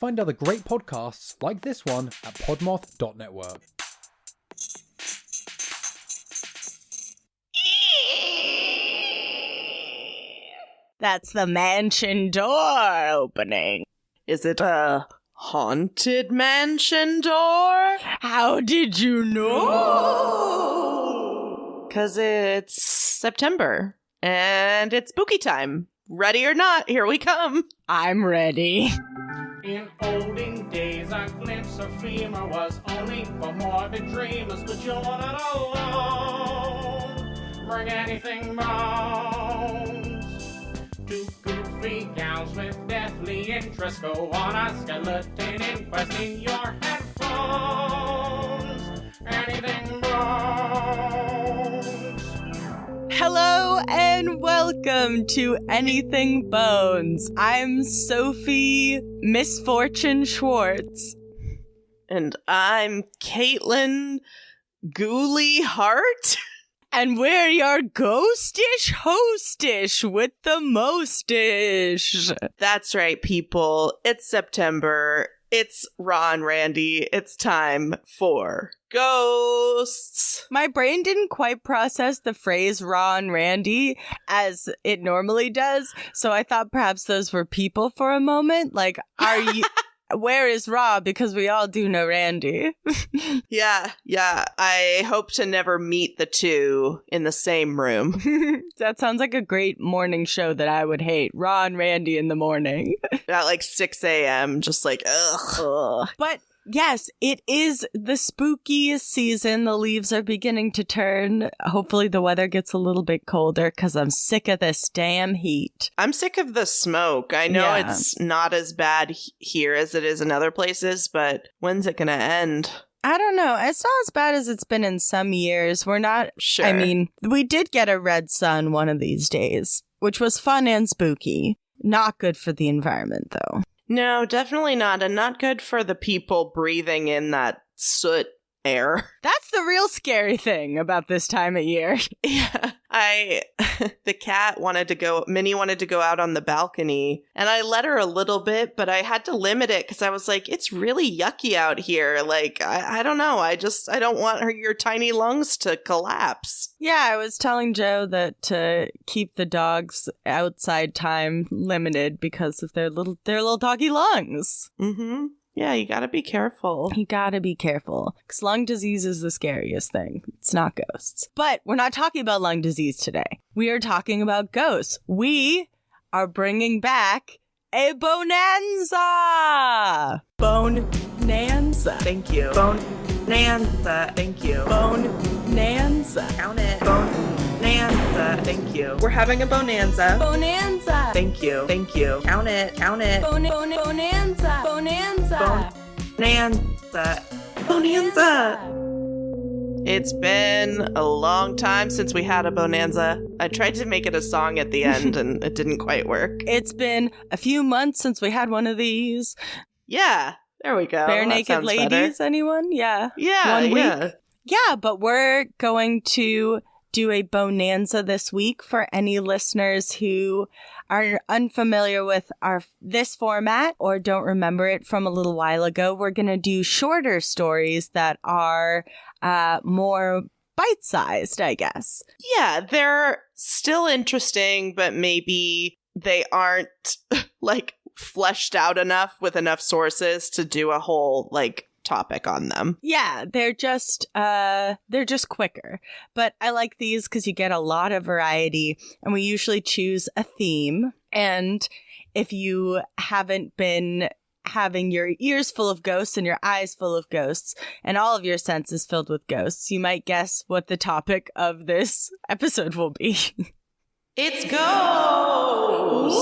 find other great podcasts like this one at podmoth.network. That's the mansion door opening. Is it a haunted mansion door? How did you know? 'Cause it's September and it's spooky time. Ready or not, here we come. I'm ready. In olden days, a glimpse of femur was only for morbid dreamers, but you're not alone. Bring anything bones. Two goofy gals with deathly interest go on a skeleton inquest in your headphones. Anything bones. Hello and welcome to Anything Bones. I'm Sophie Misfortune Schwartz. And I'm Katelyn Ghoulie Hart. And we're your ghostish hostish with the mostish. That's right, people. It's September. It's Ron Randy. It's time for ghosts. My brain didn't quite process the phrase Raw and Randy as it normally does, so I thought perhaps those were people for a moment. Like, are you... Where is Raw? Because we all do know Randy. Yeah. I hope to never meet the two in the same room. That sounds like a great morning show that I would hate. Raw and Randy in the morning. At like 6 a.m., just like, ugh. But yes, it is the spooky season. The leaves are beginning to turn. Hopefully the weather gets a little bit colder because I'm sick of this damn heat. I'm sick of the smoke. I know Yeah. it's not as bad here as it is in other places, but when's it going to end? I don't know. It's not as bad as it's been in some years. We're not... Sure. I mean, we did get a red sun one of these days, which was fun and spooky. Not good for the environment, though. No, definitely not. And not good for the people breathing in that soot air. That's the real scary thing about this time of year. Yeah. The cat Minnie wanted to go out on the balcony, and I let her a little bit, but I had to limit it because I was like, it's really yucky out here. Like, I don't know. I don't want your tiny lungs to collapse. Yeah, I was telling Joe that to keep the dogs' outside time limited because of their little doggy lungs. Mm-hmm. Yeah, you gotta be careful. You gotta be careful, because lung disease is the scariest thing. It's not ghosts. But we're not talking about lung disease today. We are talking about ghosts. We are bringing back a Bone-anza! Bone-anza. Thank you. Bone-anza. Thank you. Bone-anza. Count it. Bone-anza. Thank you. We're having a bonanza. Bone-anza. Thank you. Thank you. Count it. Count it. Bone-anza. Bone-anza. Bonanza. Bonanza. It's been a long time since we had a bonanza. I tried to make it a song at the end and it didn't quite work. It's been a few months since we had one of these. Yeah, there we go. Bare That naked sounds ladies, better. anyone? Yeah. Yeah, 1 week. yeah. Yeah, but we're going to do a bonanza this week for any listeners who are unfamiliar with this format or don't remember it from a little while ago. We're going to do shorter stories that are more bite-sized, I guess. Yeah, they're still interesting, but maybe they aren't like fleshed out enough with enough sources to do a whole like topic on them. Yeah, they're just quicker. But I like these because you get a lot of variety, and we usually choose a theme. And if you haven't been having your ears full of ghosts and your eyes full of ghosts and all of your senses filled with ghosts, you might guess what the topic of this episode will be. It's ghosts!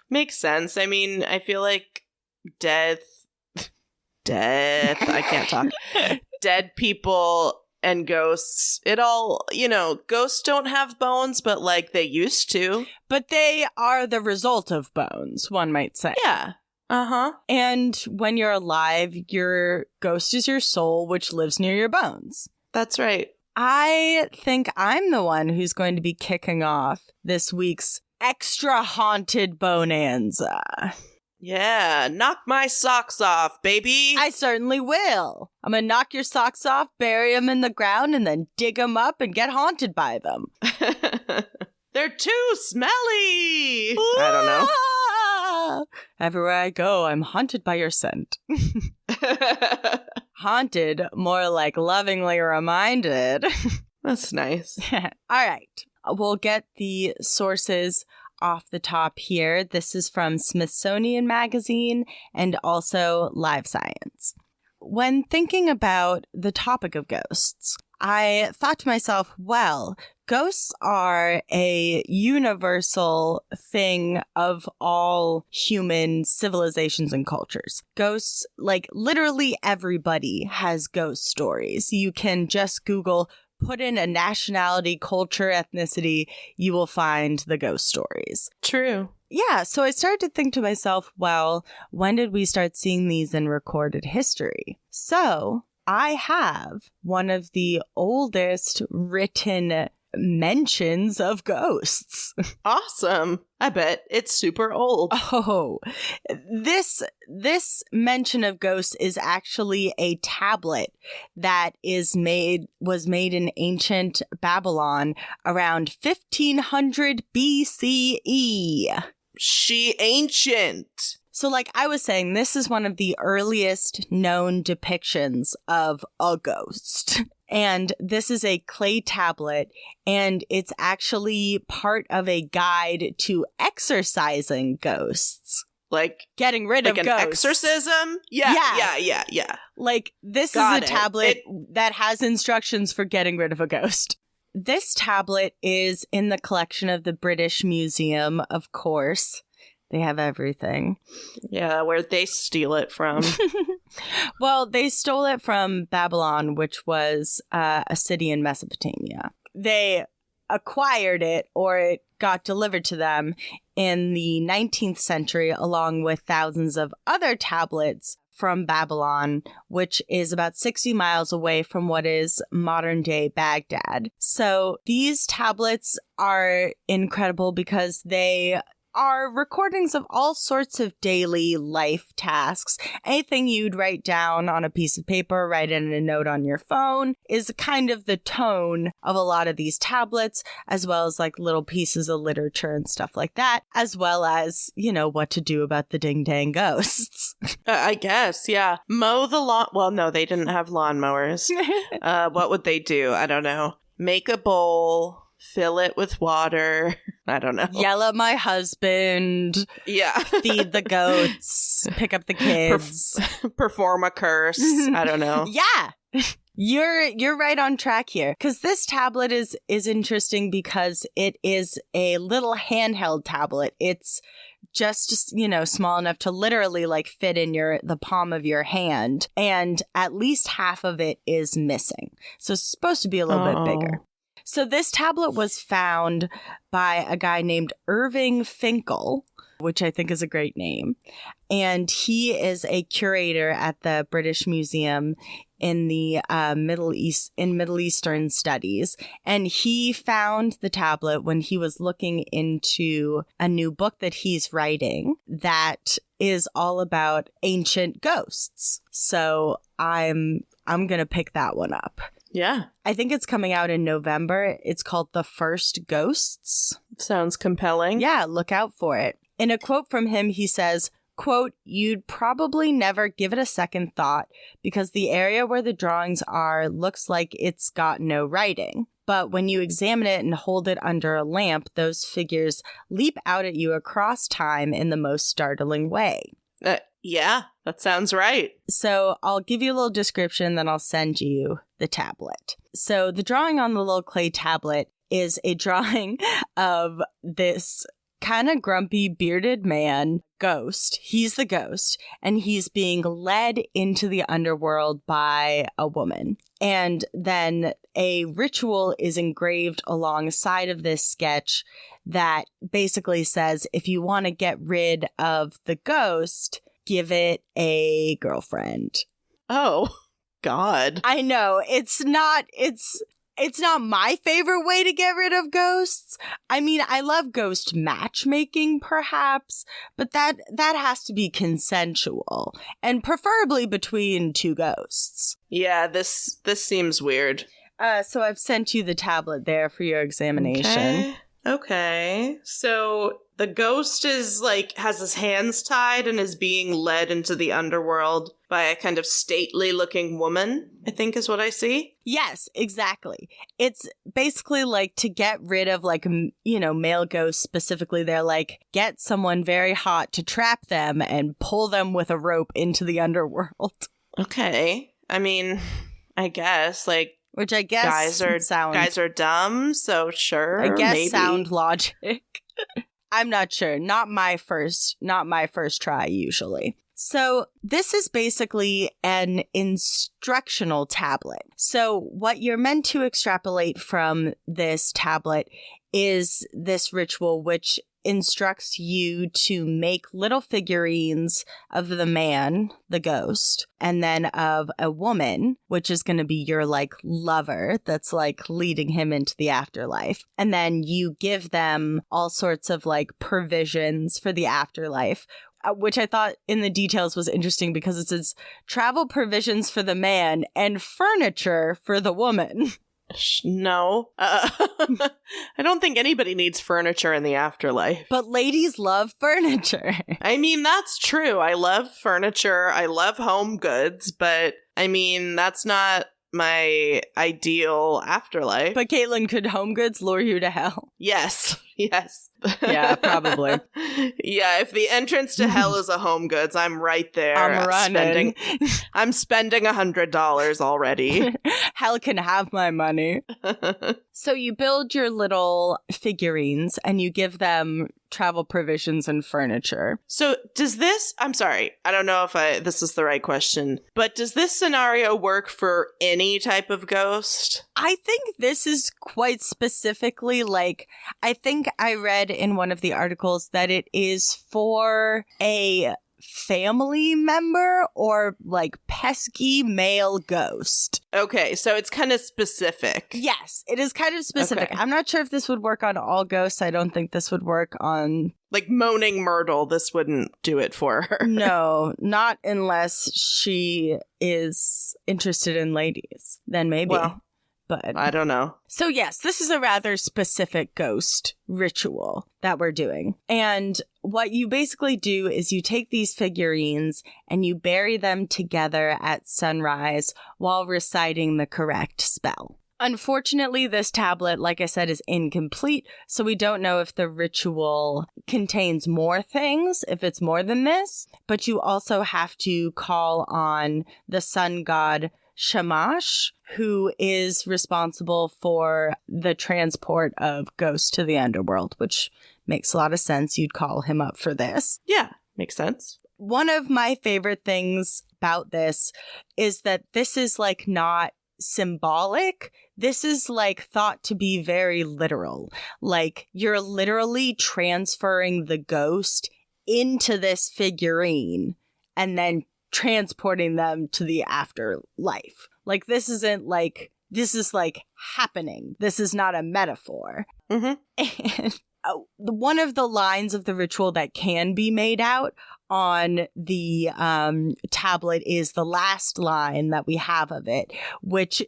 Makes sense. I mean, I feel like death, I can't talk. Dead people and ghosts, it all, ghosts don't have bones, but like they used to. But they are the result of bones, one might say. Yeah. Uh-huh. And when you're alive, your ghost is your soul, which lives near your bones. That's right. I think I'm the one who's going to be kicking off this week's extra haunted Bone-anza. Yeah, knock my socks off, baby. I certainly will. I'm gonna knock your socks off, bury them in the ground, and then dig them up and get haunted by them. They're too smelly. I don't know. Ah! Everywhere I go, I'm haunted by your scent. Haunted, more like lovingly reminded. That's nice. All right. We'll get the sources off the top here. This is from Smithsonian Magazine and also Live Science. When thinking about the topic of ghosts, I thought to myself, well, ghosts are a universal thing of all human civilizations and cultures. Ghosts, like literally everybody has ghost stories. You can just Google, put in a nationality, culture, ethnicity, you will find the ghost stories. True. Yeah, so I started to think to myself, well, when did we start seeing these in recorded history? So I have one of the oldest written mentions of ghosts. Awesome. I bet it's super old. Oh, this mention of ghosts is actually a tablet that was made in ancient Babylon around 1500 BCE. She ancient. So like I was saying, this is one of the earliest known depictions of a ghost. And this is a clay tablet, and it's actually part of a guide to exorcising ghosts. Like Getting rid of an ghosts. Exorcism? Yeah. Like, this Got is it. a tablet that has instructions for getting rid of a ghost. This tablet is in the collection of the British Museum, of course. They have everything. Yeah, where they steal it from. Well, they stole it from Babylon, which was a city in Mesopotamia. They acquired it, or it got delivered to them in the 19th century, along with thousands of other tablets from Babylon, which is about 60 miles away from what is modern-day Baghdad. So these tablets are incredible because they are recordings of all sorts of daily life tasks. Anything you'd write down on a piece of paper, write in a note on your phone, is kind of the tone of a lot of these tablets, as well as like little pieces of literature and stuff like that, as well as, you know, what to do about the ding-dang ghosts. I guess, yeah. Mow the lawn. Well, no, they didn't have lawnmowers. What would they do? I don't know. Make a bowl. Fill it with water. I don't know. Yell at my husband. Yeah. Feed the goats. Pick up the kids. Perform a curse. I don't know. Yeah. You're right on track here. Because this tablet is interesting because it is a little handheld tablet. It's just, you know, small enough to literally like fit in the palm of your hand. And at least half of it is missing. So it's supposed to be a little bit bigger. So this tablet was found by a guy named Irving Finkel, which I think is a great name. And he is a curator at the British Museum in the Middle Eastern studies. And he found the tablet when he was looking into a new book that he's writing that is all about ancient ghosts. So I'm going to pick that one up. Yeah. I think it's coming out in November. It's called The First Ghosts. Sounds compelling. Yeah, look out for it. In a quote from him, he says, quote, "You'd probably never give it a second thought because the area where the drawings are looks like it's got no writing. But when you examine it and hold it under a lamp, those figures leap out at you across time in the most startling way." Yeah, that sounds right. So I'll give you a little description, then I'll send you the tablet. So the drawing on the little clay tablet is a drawing of this kind of grumpy bearded man, ghost. He's the ghost, and he's being led into the underworld by a woman. And then a ritual is engraved alongside of this sketch that basically says, if you want to get rid of the ghost, give it a girlfriend. Oh, God. I know. It's It's not my favorite way to get rid of ghosts. I mean, I love ghost matchmaking, perhaps, but that has to be consensual, and preferably between two ghosts. Yeah, this seems weird. So I've sent you the tablet there for your examination. Okay. So the ghost is like has his hands tied and is being led into the underworld by a kind of stately looking woman, I think is what I see. Yes, exactly. It's basically like to get rid of like, male ghosts specifically. They're like, get someone very hot to trap them and pull them with a rope into the underworld. Okay. I mean, I guess like, which I guess guys are dumb, so sure. I guess maybe. Sound logic. I'm not sure. Not my first try usually. So this is basically an instructional tablet. So what you're meant to extrapolate from this tablet is this ritual, which instructs you to make little figurines of the man, the ghost, and then of a woman, which is going to be your like lover that's like leading him into the afterlife. And then you give them all sorts of like provisions for the afterlife, which I thought in the details was interesting because it says travel provisions for the man and furniture for the woman. No. I don't think anybody needs furniture in the afterlife. But ladies love furniture. I mean, that's true. I love furniture. I love home goods, but I mean, that's not my ideal afterlife. But Katelyn, could home goods lure you to hell? Yes. Yes. Yeah, probably. Yeah, if the entrance to hell is a home goods, I'm right there. I'm running. I'm spending $100 already. Hell can have my money. So you build your little figurines and you give them travel provisions and furniture. So does this, I'm sorry, I don't know if this is the right question, but does this scenario work for any type of ghost? I think this is quite specifically like, I think I read in one of the articles that it is for a family member or like pesky male ghost. Okay, so it's kind of specific. Yes, it is kind of specific. Okay. I'm not sure if this would work on all ghosts. I don't think this would work on... Like Moaning Myrtle, this wouldn't do it for her. No, not unless she is interested in ladies. Then maybe. Well, but I don't know. So yes, this is a rather specific ghost ritual that we're doing. And what you basically do is you take these figurines and you bury them together at sunrise while reciting the correct spell. Unfortunately, this tablet, like I said, is incomplete, so we don't know if the ritual contains more things, if it's more than this, but you also have to call on the sun god Shamash, who is responsible for the transport of ghosts to the underworld, which makes a lot of sense. You'd call him up for this. Yeah, makes sense. One of my favorite things about this is that this is like not symbolic. This is like thought to be very literal. Like you're literally transferring the ghost into this figurine and then transporting them to the afterlife. Like this isn't like, this is like happening. This is not a metaphor. Mm-hmm. And one of the lines of the ritual that can be made out on the tablet is the last line that we have of it, which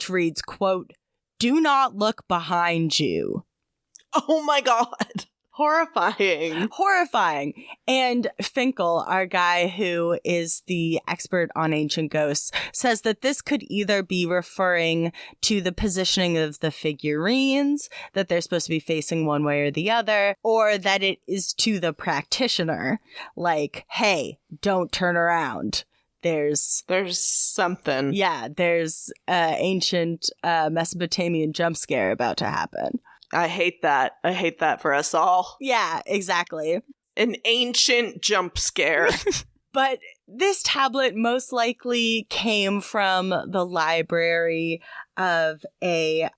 reads, quote, "Do not look behind you." Oh my God. Horrifying. Horrifying. And Finkel, our guy who is the expert on ancient ghosts, says that this could either be referring to the positioning of the figurines, that they're supposed to be facing one way or the other, or that it is to the practitioner, like, hey, don't turn around. There's something. Yeah, there's ancient Mesopotamian jump scare about to happen. I hate that. I hate that for us all. Yeah, exactly. An ancient jump scare. But this tablet most likely came from the library of a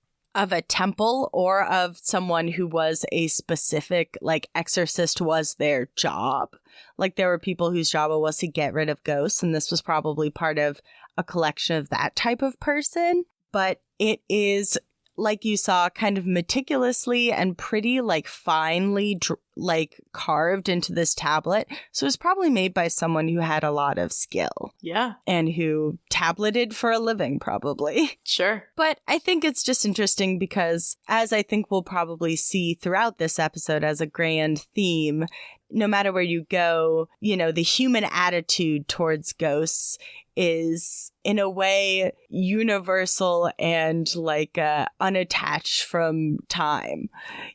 temple or of someone who was a specific, like, exorcist was their job. Like, there were people whose job it was to get rid of ghosts, and this was probably part of a collection of that type of person. But it is, like you saw, kind of meticulously and pretty, like, finely, like, carved into this tablet. So it was probably made by someone who had a lot of skill. Yeah. And who tableted for a living, probably. Sure. But I think it's just interesting because, as I think we'll probably see throughout this episode as a grand theme, no matter where you go, you know, the human attitude towards ghosts is, in a way, universal and, like, unattached from time.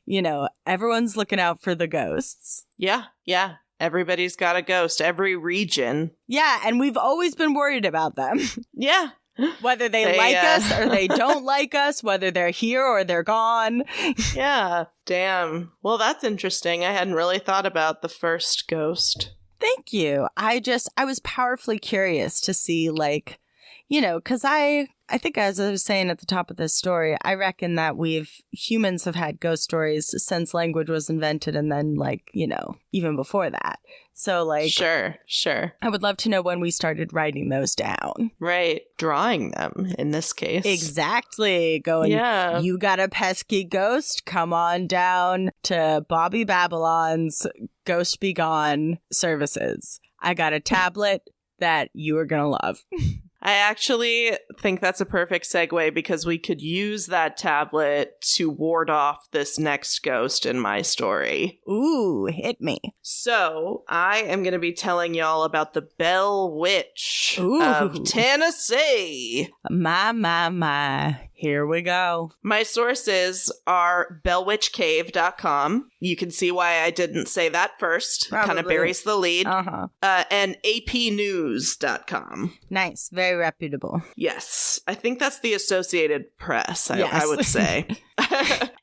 You know, everyone's looking out for the ghosts. Yeah. Yeah. Everybody's got a ghost. Every region. Yeah, and we've always been worried about them. Yeah. Whether they like us or they don't like us, whether they're here or they're gone. Yeah. Damn. Well, that's interesting. I hadn't really thought about the first ghost. Thank you. I was powerfully curious to see, like, you know, because I think, as I was saying at the top of this story, I reckon that humans have had ghost stories since language was invented, and then, like, you know, even before that. So, like, Sure. I would love to know when we started writing those down. Right. Drawing them, in this case. Exactly. Going, Yeah. You got a pesky ghost? Come on down to Bobby Babylon's Ghost Be Gone services. I got a tablet that you are going to love. I actually think that's a perfect segue because we could use that tablet to ward off this next ghost in my story. Ooh, hit me. So, I am going to be telling y'all about the Bell Witch Ooh. of Tennessee. My. Here we go. My sources are bellwitchcave.com. You can see why I didn't say that first. Kind of Probably. buries the lead. Uh-huh. And apnews.com. Nice. Very reputable. Yes. I think that's the Associated Press, I Yes. would say.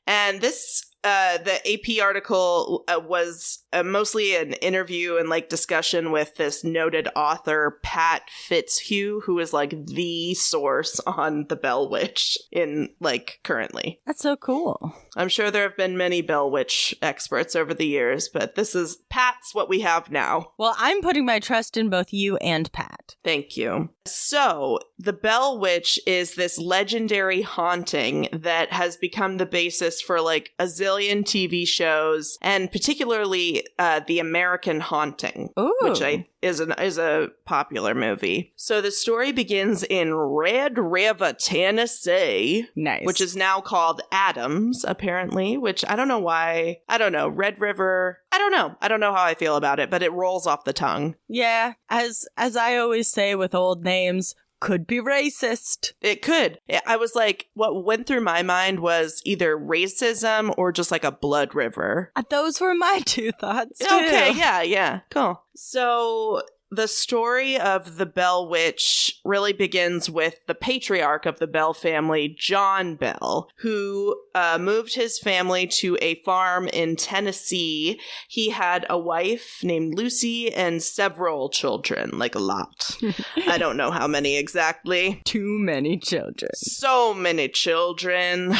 And this, the AP article was mostly an interview and, like, discussion with this noted author, Pat Fitzhugh, who is, like, the source on the Bell Witch in, like, currently. That's so cool. I'm sure there have been many Bell Witch experts over the years, but Pat's what we have now. Well, I'm putting my trust in both you and Pat. Thank you. So, the Bell Witch is this legendary haunting that has become the basis for, like, a zillion TV shows, and particularly The American Haunting, Ooh. which is a popular movie. So the story begins in Red River, Tennessee, Nice. which is now called Adams, apparently, which I don't know why. I don't know. Red River. I don't know. I don't know how I feel about it, but it rolls off the tongue. Yeah, as I always say with old names, could be racist. It could. I was like, what went through my mind was either racism or just like a blood river. Those were my two thoughts, too. Okay, yeah, cool. So the story of the Bell Witch really begins with the patriarch of the Bell family, John Bell, who moved his family to a farm in Tennessee. He had a wife named Lucy and several children, like a lot. I don't know how many exactly. Too many children. So many children.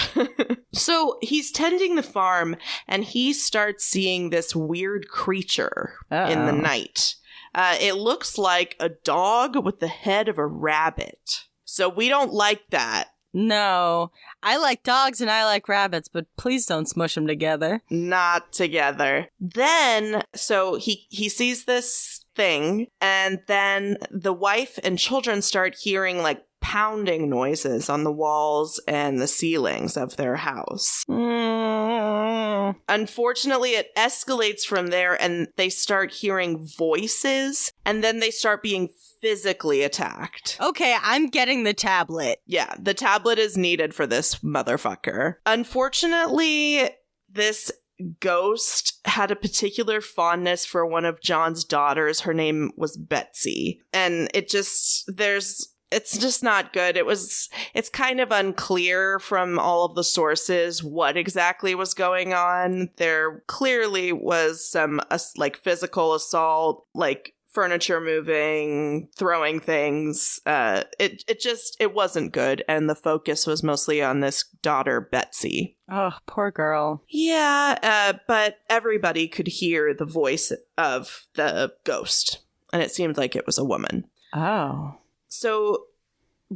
So he's tending the farm and he starts seeing this weird creature in the night. It looks like a dog with the head of a rabbit. So we don't like that. No. I like dogs and I like rabbits, but please don't smush them together. Not together. Then, so he sees this thing, and then the wife and children start hearing, like, pounding noises on the walls and the ceilings of their house. Unfortunately, it escalates from there and they start hearing voices, and then they start being physically attacked. Okay, I'm getting the tablet. Yeah, the tablet is needed for this motherfucker. Unfortunately, this ghost had a particular fondness for one of John's daughters. Her name was Betsy. And it's just not good. It's kind of unclear from all of the sources what exactly was going on. There clearly was some like physical assault, like furniture moving, throwing things. It wasn't good. And the focus was mostly on this daughter, Betsy. Oh, poor girl. Yeah, but everybody could hear the voice of the ghost. And it seemed like it was a woman. Oh. So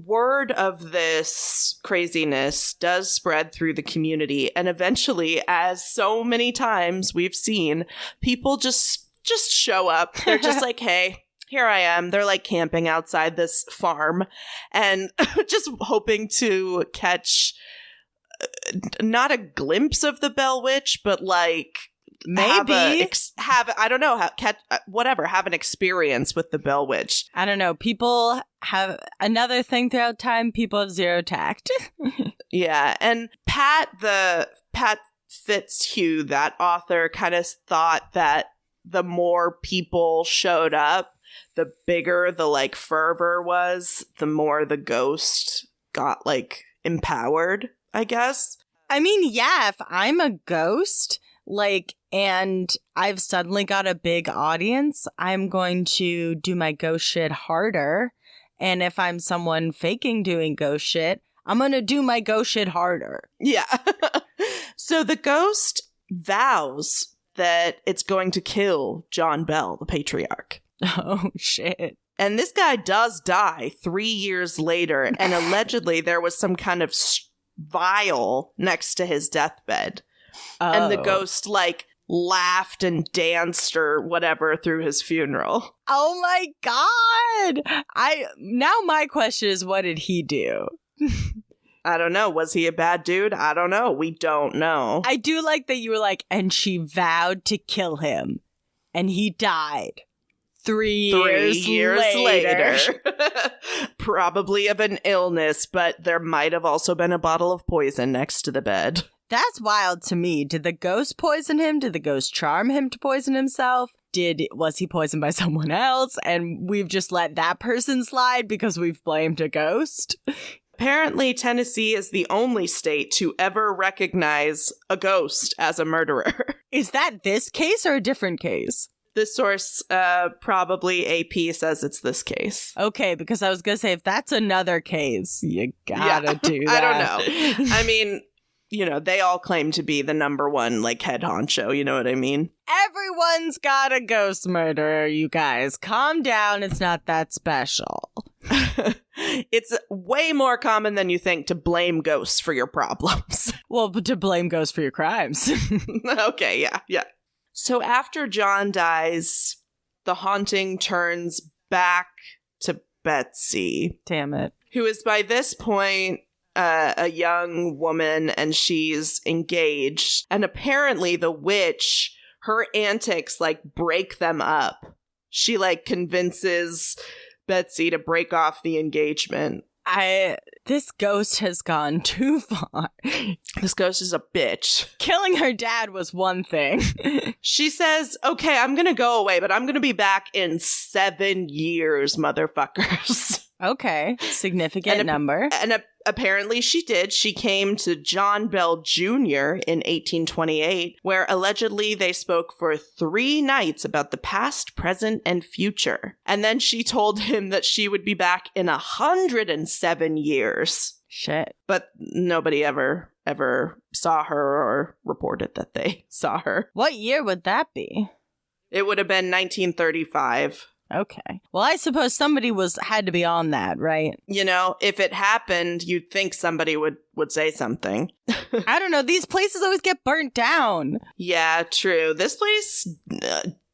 word of this craziness does spread through the community, and eventually, as so many times we've seen, people just show up. They're just like, hey, here I am. They're like camping outside this farm and just hoping to catch not a glimpse of the Bell Witch, but like maybe have I don't know, catch whatever, have an experience with the Bell Witch. I don't know. People have another thing throughout time. People have zero tact. Yeah, and Pat Fitzhugh, that author, kind of thought that the more people showed up, the bigger the like fervor was, the more the ghost got like empowered, I guess. I mean, yeah, if I'm a ghost, like, and I've suddenly got a big audience, I'm going to do my ghost shit harder. And if I'm someone faking doing ghost shit, I'm going to do my ghost shit harder. Yeah. So the ghost vows that it's going to kill John Bell, the patriarch. Oh, shit. And this guy does die 3 years later, and allegedly there was some kind of vial next to his deathbed. Oh. And the ghost, like, laughed and danced or whatever through his funeral. Oh my god! Now my question is, what did he do? I don't know. Was he a bad dude? I don't know. We don't know. I do like that you were like, and she vowed to kill him, and he died. 3 years later. Probably of an illness, but there might have also been a bottle of poison next to the bed. That's wild to me. Did the ghost poison him? Did the ghost charm him to poison himself? Was he poisoned by someone else? And we've just let that person slide because we've blamed a ghost? Apparently, Tennessee is the only state to ever recognize a ghost as a murderer. Is that this case or a different case? This source, probably AP, says it's this case. Okay, because I was going to say, if that's another case, you gotta do that. I don't know. I mean, you know, they all claim to be the number one, like, head honcho, you know what I mean? Everyone's got a ghost murderer, you guys. Calm down, it's not that special. It's way more common than you think to blame ghosts for your problems. Well, but to blame ghosts for your crimes. Okay, yeah. So after John dies, the haunting turns back to Betsy. Damn it. Who is by this point a young woman, and she's engaged. And apparently the witch, her antics, like, break them up. She, like, convinces Betsy to break off the engagement. This ghost has gone too far. This ghost is a bitch. Killing her dad was one thing. She says, okay, I'm gonna go away, but I'm gonna be back in 7 years, motherfuckers. Okay, significant number. And apparently she did. She came to John Bell Jr. in 1828, where allegedly they spoke for 3 nights about the past, present, and future. And then she told him that she would be back in 107 years. Shit. But nobody ever saw her or reported that they saw her. What year would that be? It would have been 1935. Okay. Well, I suppose somebody had to be on that, right? You know, if it happened, you'd think somebody would say something. I don't know. These places always get burnt down. Yeah, true. This place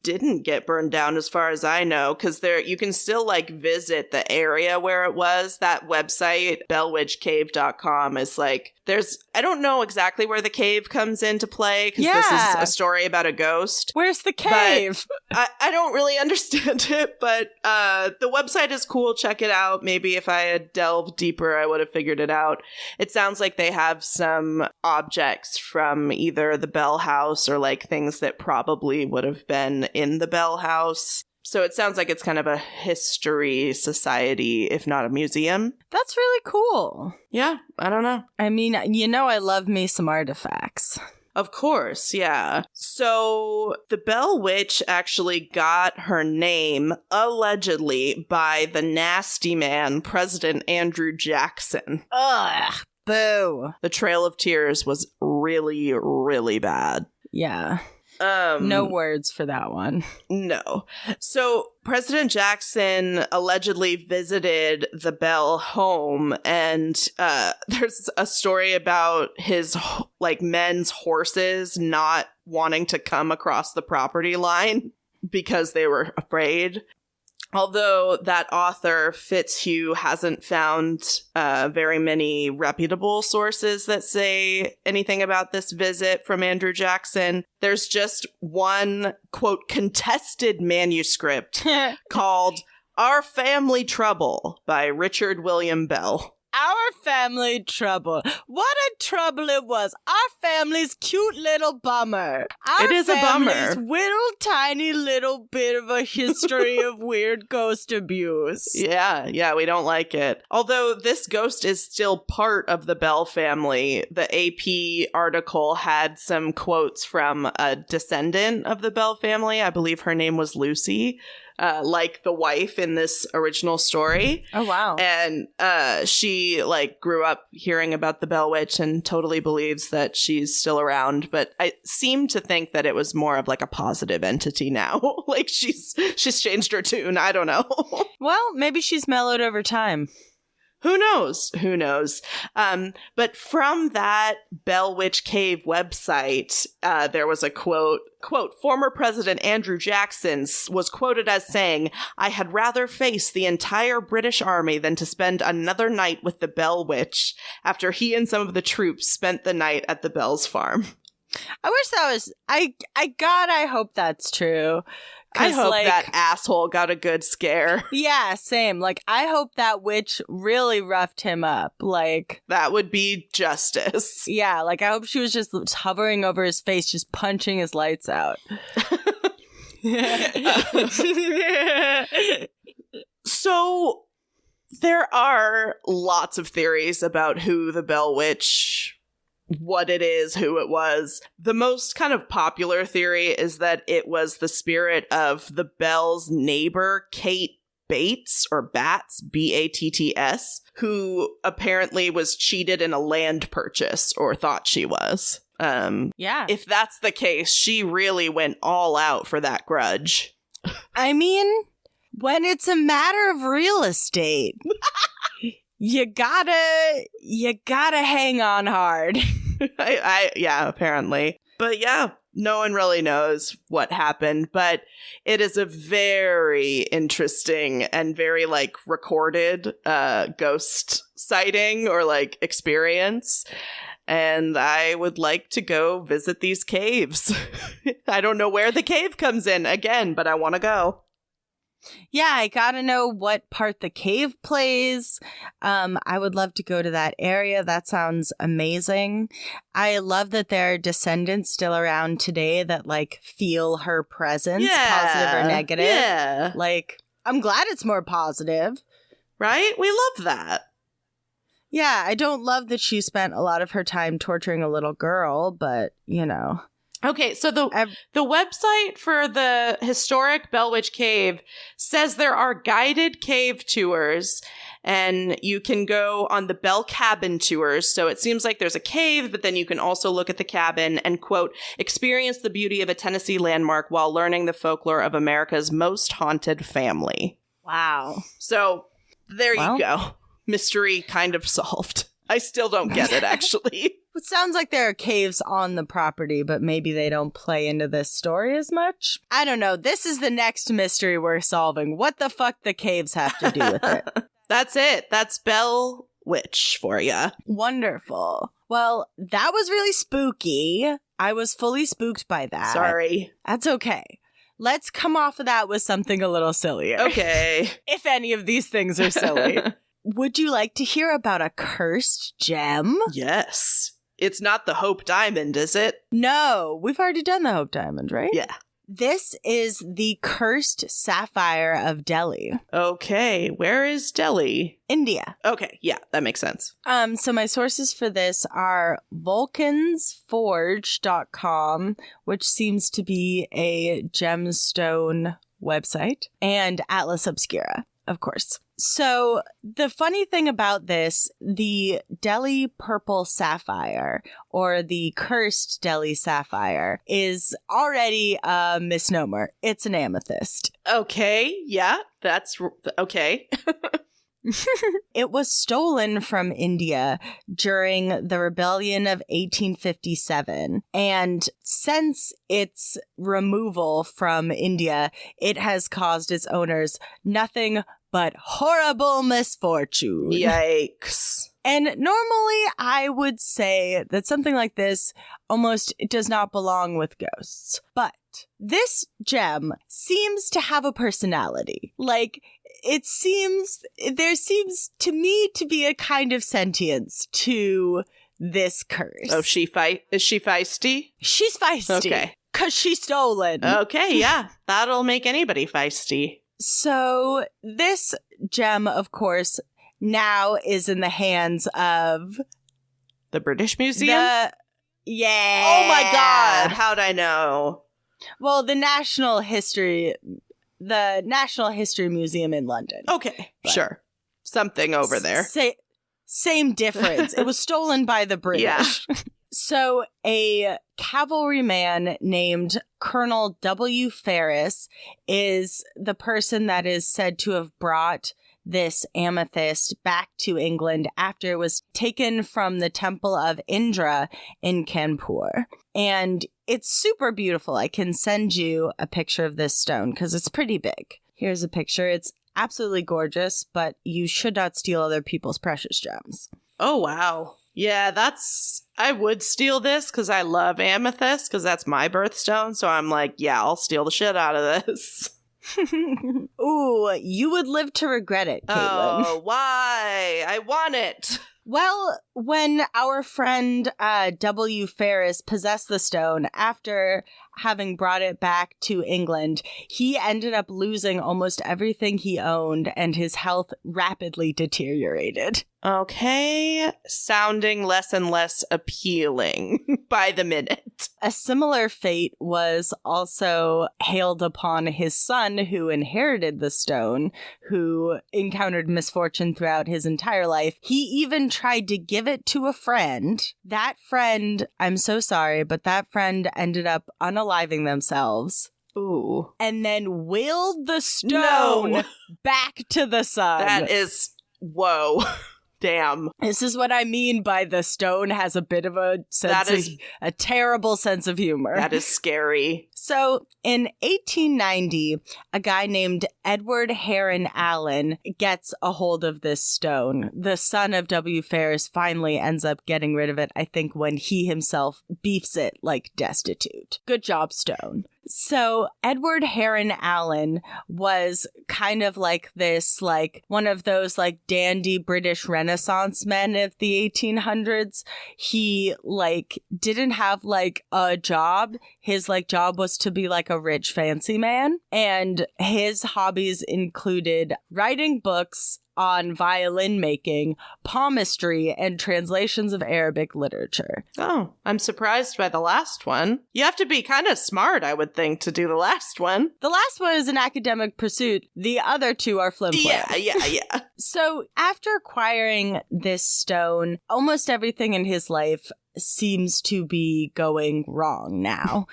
didn't get burned down as far as I know, because you can still, like, visit the area where it was. That website, bellwitchcave.com, is like, I don't know exactly where the cave comes into play, because this is a story about a ghost. Where's the cave? I don't really understand it, but the website is cool. Check it out. Maybe if I had delved deeper, I would have figured it out. It sounds like they have some objects from either the Bell House or, like, things that probably would have been in the Bell House. So it sounds like it's kind of a history society, if not a museum. That's really cool. Yeah, I don't know. I mean, you know, I love me some artifacts. Of course, yeah. So the Bell Witch actually got her name, allegedly, by the nasty man, President Andrew Jackson. Ugh, boo. The Trail of Tears was really, really bad. Yeah. No words for that one. No. So President Jackson allegedly visited the Bell home, and there's a story about his men's horses not wanting to come across the property line because they were afraid. Although that author, Fitzhugh, hasn't found very many reputable sources that say anything about this visit from Andrew Jackson, there's just one, quote, contested manuscript called Our Family Trouble by Richard William Bell. Our family trouble. What a trouble it was. Our family's cute little bummer. It is a bummer. Our family's little tiny little bit of a history of weird ghost abuse. Yeah, we don't like it. Although this ghost is still part of the Bell family, the AP article had some quotes from a descendant of the Bell family. I believe her name was Lucy. Like the wife in this original story. Oh, wow. And she grew up hearing about the Bell Witch and totally believes that she's still around. But I seem to think that it was more of a positive entity now. She's changed her tune. I don't know. Well, maybe she's mellowed over time. Who knows? But from that Bell Witch Cave website, there was a quote, former President Andrew Jackson was quoted as saying, "I had rather face the entire British army than to spend another night with the Bell Witch," after he and some of the troops spent the night at the Bell's farm. I wish that was, I hope that's true. I hope that asshole got a good scare. Yeah, same. I hope that witch really roughed him up. That would be justice. Yeah, I hope she was just hovering over his face, just punching his lights out. So, there are lots of theories about who the Bell Witch, what it is, who it was. The most kind of popular theory is that it was the spirit of the Bell's neighbor, Kate Bates, or Batts, Batts, who apparently was cheated in a land purchase, or thought she was. Yeah. If that's the case, she really went all out for that grudge. I mean, when it's a matter of real estate, you gotta hang on hard. Yeah, apparently. But yeah, no one really knows what happened, but it is a very interesting and very recorded ghost sighting or experience. And I would like to go visit these caves. I don't know where the cave comes in again, but I want to go. Yeah, I gotta know what part the cave plays. I would love to go to that area. That sounds amazing. I love that there are descendants still around today that feel her presence, positive or negative. Yeah. I'm glad it's more positive. Right? We love that. Yeah, I don't love that she spent a lot of her time torturing a little girl, but, Okay, so the website for the historic Bell Witch Cave says there are guided cave tours, and you can go on the Bell Cabin tours. So it seems like there's a cave, but then you can also look at the cabin and, quote, experience the beauty of a Tennessee landmark while learning the folklore of America's most haunted family. Wow. So there you go. Mystery kind of solved. I still don't get it, actually. It sounds like there are caves on the property, but maybe they don't play into this story as much. I don't know. This is the next mystery we're solving. What the fuck the caves have to do with it? That's it. That's Bell Witch for you. Wonderful. Well, that was really spooky. I was fully spooked by that. Sorry. That's okay. Let's come off of that with something a little sillier. Okay. If any of these things are silly. Would you like to hear about a cursed gem? Yes. It's not the Hope Diamond, is it? No, we've already done the Hope Diamond, right? Yeah. This is the cursed sapphire of Delhi. Okay, where is Delhi? India. Okay, yeah, that makes sense. So my sources for this are vulcansforge.com, which seems to be a gemstone website, and Atlas Obscura, of course. So the funny thing about this, the Delhi purple sapphire, or the cursed Delhi sapphire, is already a misnomer. It's an amethyst. Okay, yeah, that's okay. It was stolen from India during the rebellion of 1857. And since its removal from India, it has caused its owners nothing but horrible misfortune. Yikes. And normally I would say that something like this almost does not belong with ghosts. But this gem seems to have a personality. Like, there seems to me to be a kind of sentience to this curse. Oh, is she feisty? She's feisty. Okay. 'Cause she's stolen. Okay, yeah. That'll make anybody feisty. So this gem, of course, now is in the hands of the British Museum? Yeah. Oh my God. How'd I know? Well, the National History Museum in London. Okay, But sure. Something over there. Same difference. It was stolen by the British. Yeah. So a cavalryman named Colonel W. Ferris is the person that is said to have brought this amethyst back to England after it was taken from the Temple of Indra in Kanpur. And it's super beautiful. I can send you a picture of this stone because it's pretty big. Here's a picture. It's absolutely gorgeous, but you should not steal other people's precious gems. Oh, wow. Yeah, I would steal this because I love amethyst because that's my birthstone. So I'm like, yeah, I'll steal the shit out of this. Ooh, you would live to regret it, Caitlin. Oh, why? I want it. Well, when our friend W. Ferris possessed the stone after having brought it back to England, he ended up losing almost everything he owned and his health rapidly deteriorated. Okay, sounding less and less appealing by the minute. A similar fate was also hailed upon his son, who inherited the stone, who encountered misfortune throughout his entire life. He even tried to give it to a friend. That friend, I'm so sorry, but that friend ended up unaliving themselves. Ooh. And then willed the stone back to the son. That is, whoa. Damn. This is what I mean by the stone has a bit of a a terrible sense of humor. That is scary. So in 1890, a guy named Edward Heron Allen gets a hold of this stone. The son of W. Ferris finally ends up getting rid of it, I think, when he himself beefs it like destitute. Good job, stone. So Edward Heron Allen was kind of like this, like one of those like dandy British Renaissance men of the 1800s. He like didn't have like a job. His like job was to be like a rich fancy man. And his hobbies included writing books on violin making, palmistry, and translations of Arabic literature. Oh, I'm surprised by the last one. You have to be kind of smart, I would think, to do the last one. The last one is an academic pursuit. The other two are flim-flam. Yeah. So after acquiring this stone, almost everything in his life seems to be going wrong now.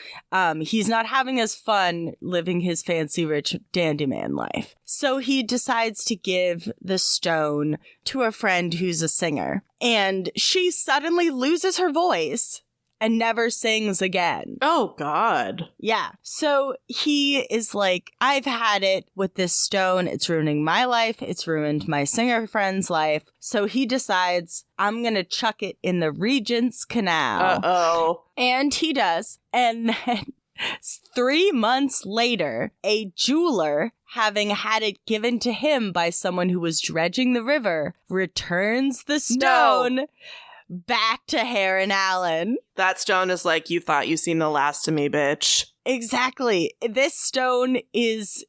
He's not having as fun living his fancy rich dandy man life. So he decides to give the stone to a friend who's a singer. And she suddenly loses her voice and never sings again. Oh, God. Yeah. So he is like, I've had it with this stone. It's ruining my life. It's ruined my singer friend's life. So he decides, I'm going to chuck it in the Regent's Canal. Uh-oh. And he does. And then 3 months later, a jeweler, having had it given to him by someone who was dredging the river, returns the stone back to Heron Allen. That stone is like, you thought you seen the last of me, bitch. Exactly. This stone is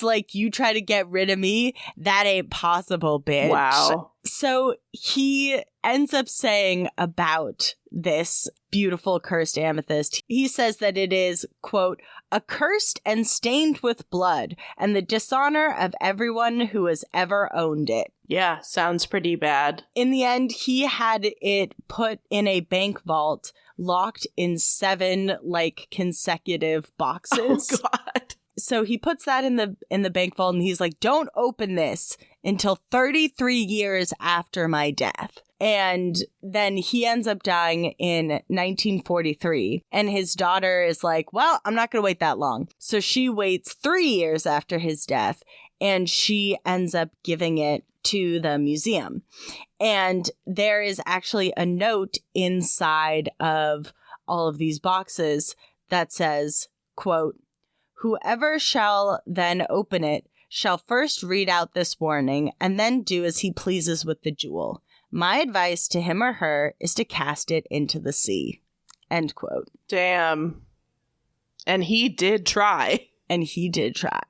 like, you try to get rid of me, that ain't possible, bitch. Wow. So he ends up saying about this beautiful cursed amethyst, he says that it is, quote, accursed and stained with blood and the dishonor of everyone who has ever owned it. Yeah, sounds pretty bad. In the end, he had it put in a bank vault, locked in 7 like consecutive boxes. Oh God. So he puts that in the bank vault, and he's like, don't open this until 33 years after my death. And then he ends up dying in 1943. And his daughter is like, well, I'm not going to wait that long. So she waits 3 years after his death, and she ends up giving it to the museum. And there is actually a note inside of all of these boxes that says, quote, whoever shall then open it shall first read out this warning and then do as he pleases with the jewel. My advice to him or her is to cast it into the sea. End quote. Damn. And he did try. And he did try.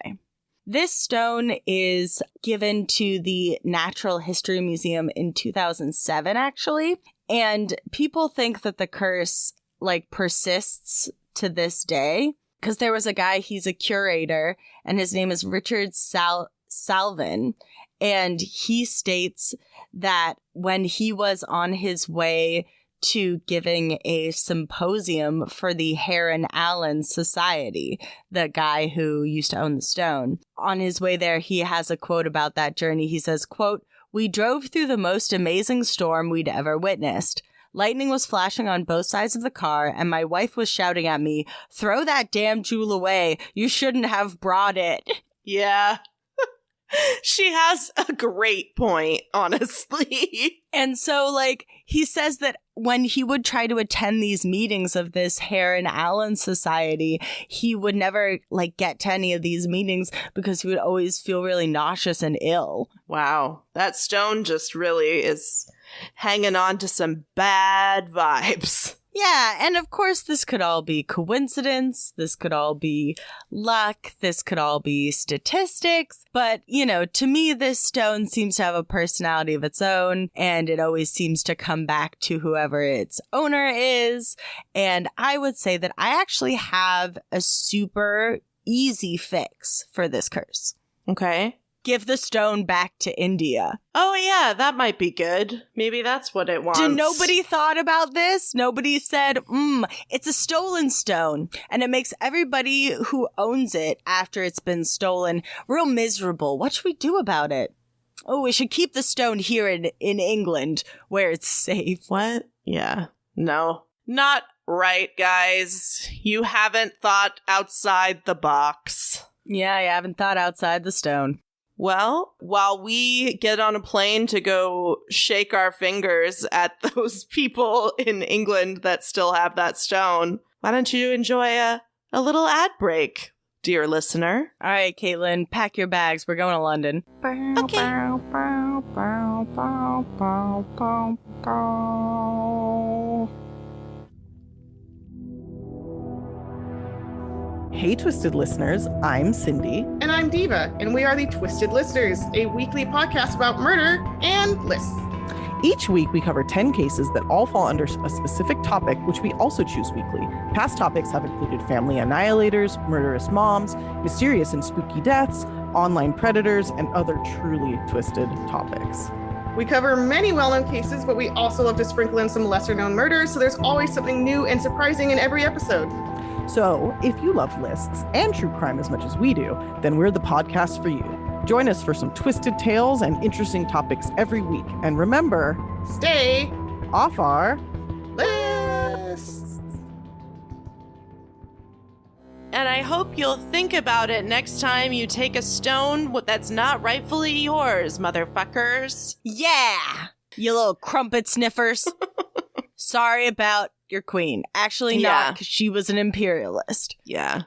This stone is given to the Natural History Museum in 2007, actually. And people think that the curse, like, persists to this day. Because there was a guy, he's a curator, and his name is Richard Salvin. And he states that when he was on his way to giving a symposium for the Heron Allen Society, the guy who used to own the stone, on his way there, he has a quote about that journey. He says, quote, we drove through the most amazing storm we'd ever witnessed. Lightning was flashing on both sides of the car, and my wife was shouting at me, throw that damn jewel away. You shouldn't have brought it. Yeah. She has a great point, honestly. And so, like, he says that when he would try to attend these meetings of this Heron Allen Society, he would never, like, get to any of these meetings because he would always feel really nauseous and ill. Wow. That stone just really is hanging on to some bad vibes. Yeah, and of course this could all be coincidence, this could all be luck, this could all be statistics, but, you know, to me this stone seems to have a personality of its own, and it always seems to come back to whoever its owner is, and I would say that I actually have a super easy fix for this curse. Okay. Give the stone back to India. Oh, yeah, that might be good. Maybe that's what it wants. Nobody thought about this? Nobody said, it's a stolen stone. And it makes everybody who owns it after it's been stolen real miserable. What should we do about it? Oh, we should keep the stone here in England where it's safe. What? Yeah. No. Not right, guys. You haven't thought outside the box. Yeah, I haven't thought outside the stone. Well, while we get on a plane to go shake our fingers at those people in England that still have that stone, why don't you enjoy a little ad break, dear listener? All right, Caitlin, pack your bags. We're going to London. Okay. Hey, Twisted listeners, I'm Cindy. And I'm Diva, and we are the Twisted Listeners, a weekly podcast about murder and lists. Each week, we cover 10 cases that all fall under a specific topic, which we also choose weekly. Past topics have included family annihilators, murderous moms, mysterious and spooky deaths, online predators, and other truly twisted topics. We cover many well-known cases, but we also love to sprinkle in some lesser-known murders, so there's always something new and surprising in every episode. So, if you love lists and true crime as much as we do, then we're the podcast for you. Join us for some twisted tales and interesting topics every week. And remember, stay off our lists. And I hope you'll think about it next time you take a stone that's not rightfully yours, motherfuckers. Yeah, you little crumpet sniffers. Sorry about your queen. Actually not, because she was an imperialist. Yeah.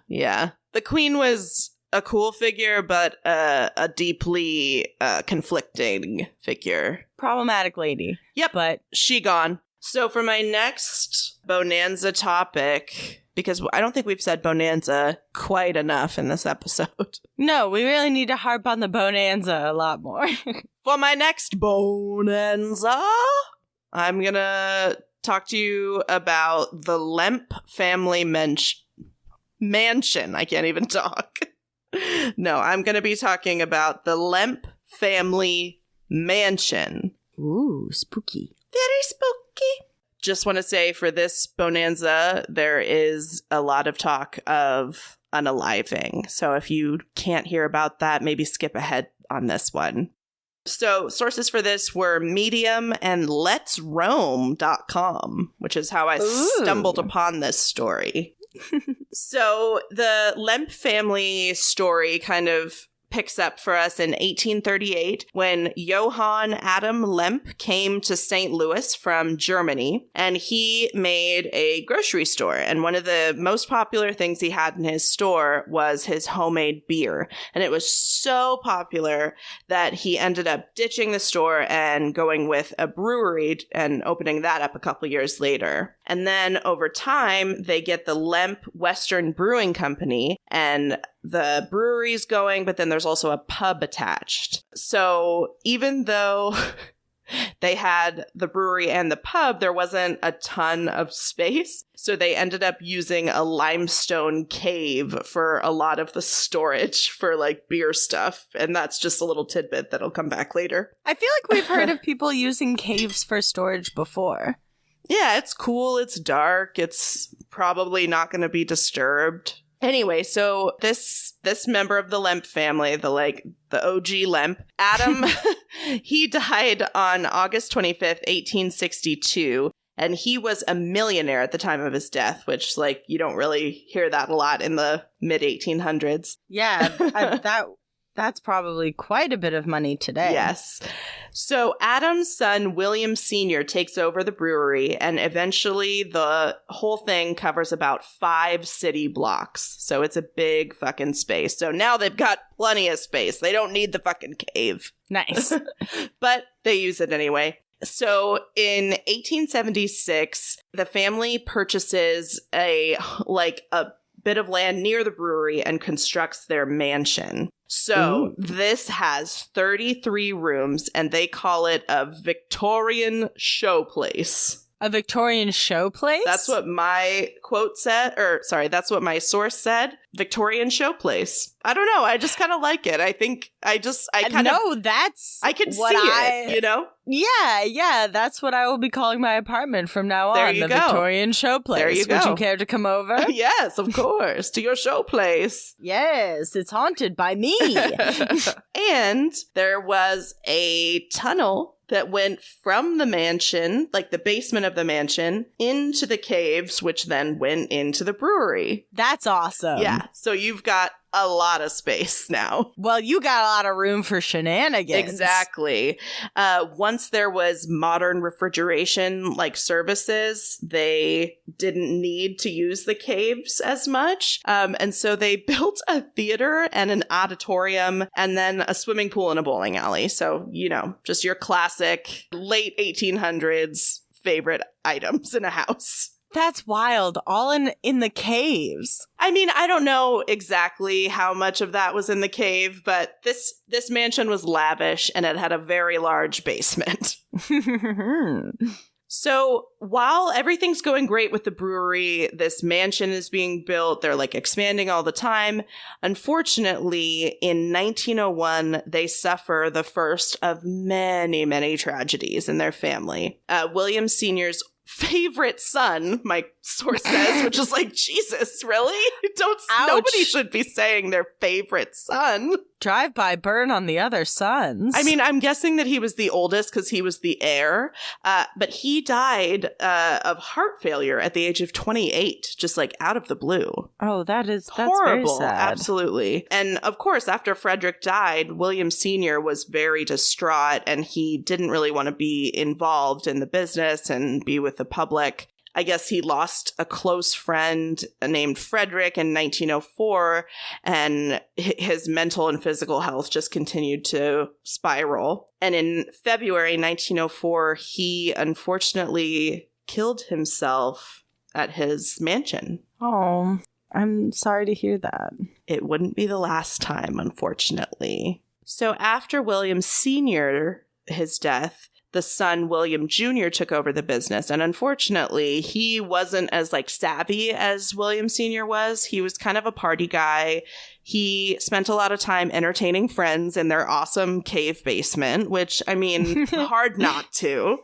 The queen was a cool figure, but a deeply conflicting figure. Problematic lady. Yep. But she gone. So for my next Bone-anza topic, because I don't think we've said Bone-anza quite enough in this episode. No, we really need to harp on the Bone-anza a lot more. For my next Bone-anza, I'm going to talk to you about the Lemp family mansion. I can't even talk. No, I'm going to be talking about the Lemp family mansion. Ooh, spooky. Very spooky. Just want to say for this Bone-anza, there is a lot of talk of unaliving. So if you can't hear about that, maybe skip ahead on this one. So sources for this were Medium and letsroam.com, which is how I stumbled upon this story. So the Lemp family story kind of picks up for us in 1838 when Johann Adam Lemp came to St. Louis from Germany, and he made a grocery store. And one of the most popular things he had in his store was his homemade beer. And it was so popular that he ended up ditching the store and going with a brewery and opening that up a couple years later. And then over time, they get the Lemp Western Brewing Company, and the brewery's going, but then there's also a pub attached. So even though they had the brewery and the pub, there wasn't a ton of space. So they ended up using a limestone cave for a lot of the storage for like beer stuff. And that's just a little tidbit that'll come back later. I feel like we've heard of people using caves for storage before. Yeah, it's cool. It's dark. It's probably not going to be disturbed. Anyway, so this member of the Lemp family, the OG Lemp, Adam, he died on August 25th, 1862, and he was a millionaire at the time of his death, which, like, you don't really hear that a lot in the mid-1800s. Yeah, that's probably quite a bit of money today. Yes. So Adam's son, William Sr., takes over the brewery, and eventually the whole thing covers about 5 city blocks. So it's a big fucking space. So now they've got plenty of space. They don't need the fucking cave. Nice. But they use it anyway. So in 1876, the family purchases a bit of land near the brewery and constructs their mansion. So this has 33 rooms, and they call it a Victorian showplace. A Victorian showplace? That's what my quote said, that's what my source said. Victorian showplace. I don't know. I just kind of like it. I think I can see it, you know? Yeah, that's what I will be calling my apartment from now on. The Victorian showplace. There you go. Would you care to come over? Yes, of course. To your showplace. Yes, it's haunted by me. And there was a tunnel that went from the mansion, like the basement of the mansion, into the caves, which then went into the brewery. That's awesome. Yeah, so you've got a lot of space now. Well, you got a lot of room for shenanigans. Exactly. Once there was modern refrigeration services, they didn't need to use the caves as much. And so they built a theater and an auditorium and then a swimming pool and a bowling alley. So, just your classic late 1800s favorite items in a house. That's wild. All in the caves. I mean, I don't know exactly how much of that was in the cave, but this mansion was lavish and it had a very large basement. So while everything's going great with the brewery, this mansion is being built. They're expanding all the time. Unfortunately, in 1901, they suffer the first of many, many tragedies in their family. William Sr.'s favorite son, my source says, which is Jesus, really? Nobody should be saying their favorite son. Drive-by burn on the other sons. I mean, I'm guessing that he was the oldest because he was the heir, but he died of heart failure at the age of 28, just out of the blue. Oh, that's horrible. Very sad. Absolutely. And of course, after Frederick died, William Sr. was very distraught, and he didn't really want to be involved in the business and be with the public. I guess he lost a close friend named Frederick in 1904, and his mental and physical health just continued to spiral. And in February 1904, he unfortunately killed himself at his mansion. Oh, I'm sorry to hear that. It wouldn't be the last time, unfortunately. So after William Sr., his death, the son William Jr. took over the business. And unfortunately, he wasn't as savvy as William Sr. was. He was kind of a party guy. He spent a lot of time entertaining friends in their awesome cave basement, which, I mean, hard not to.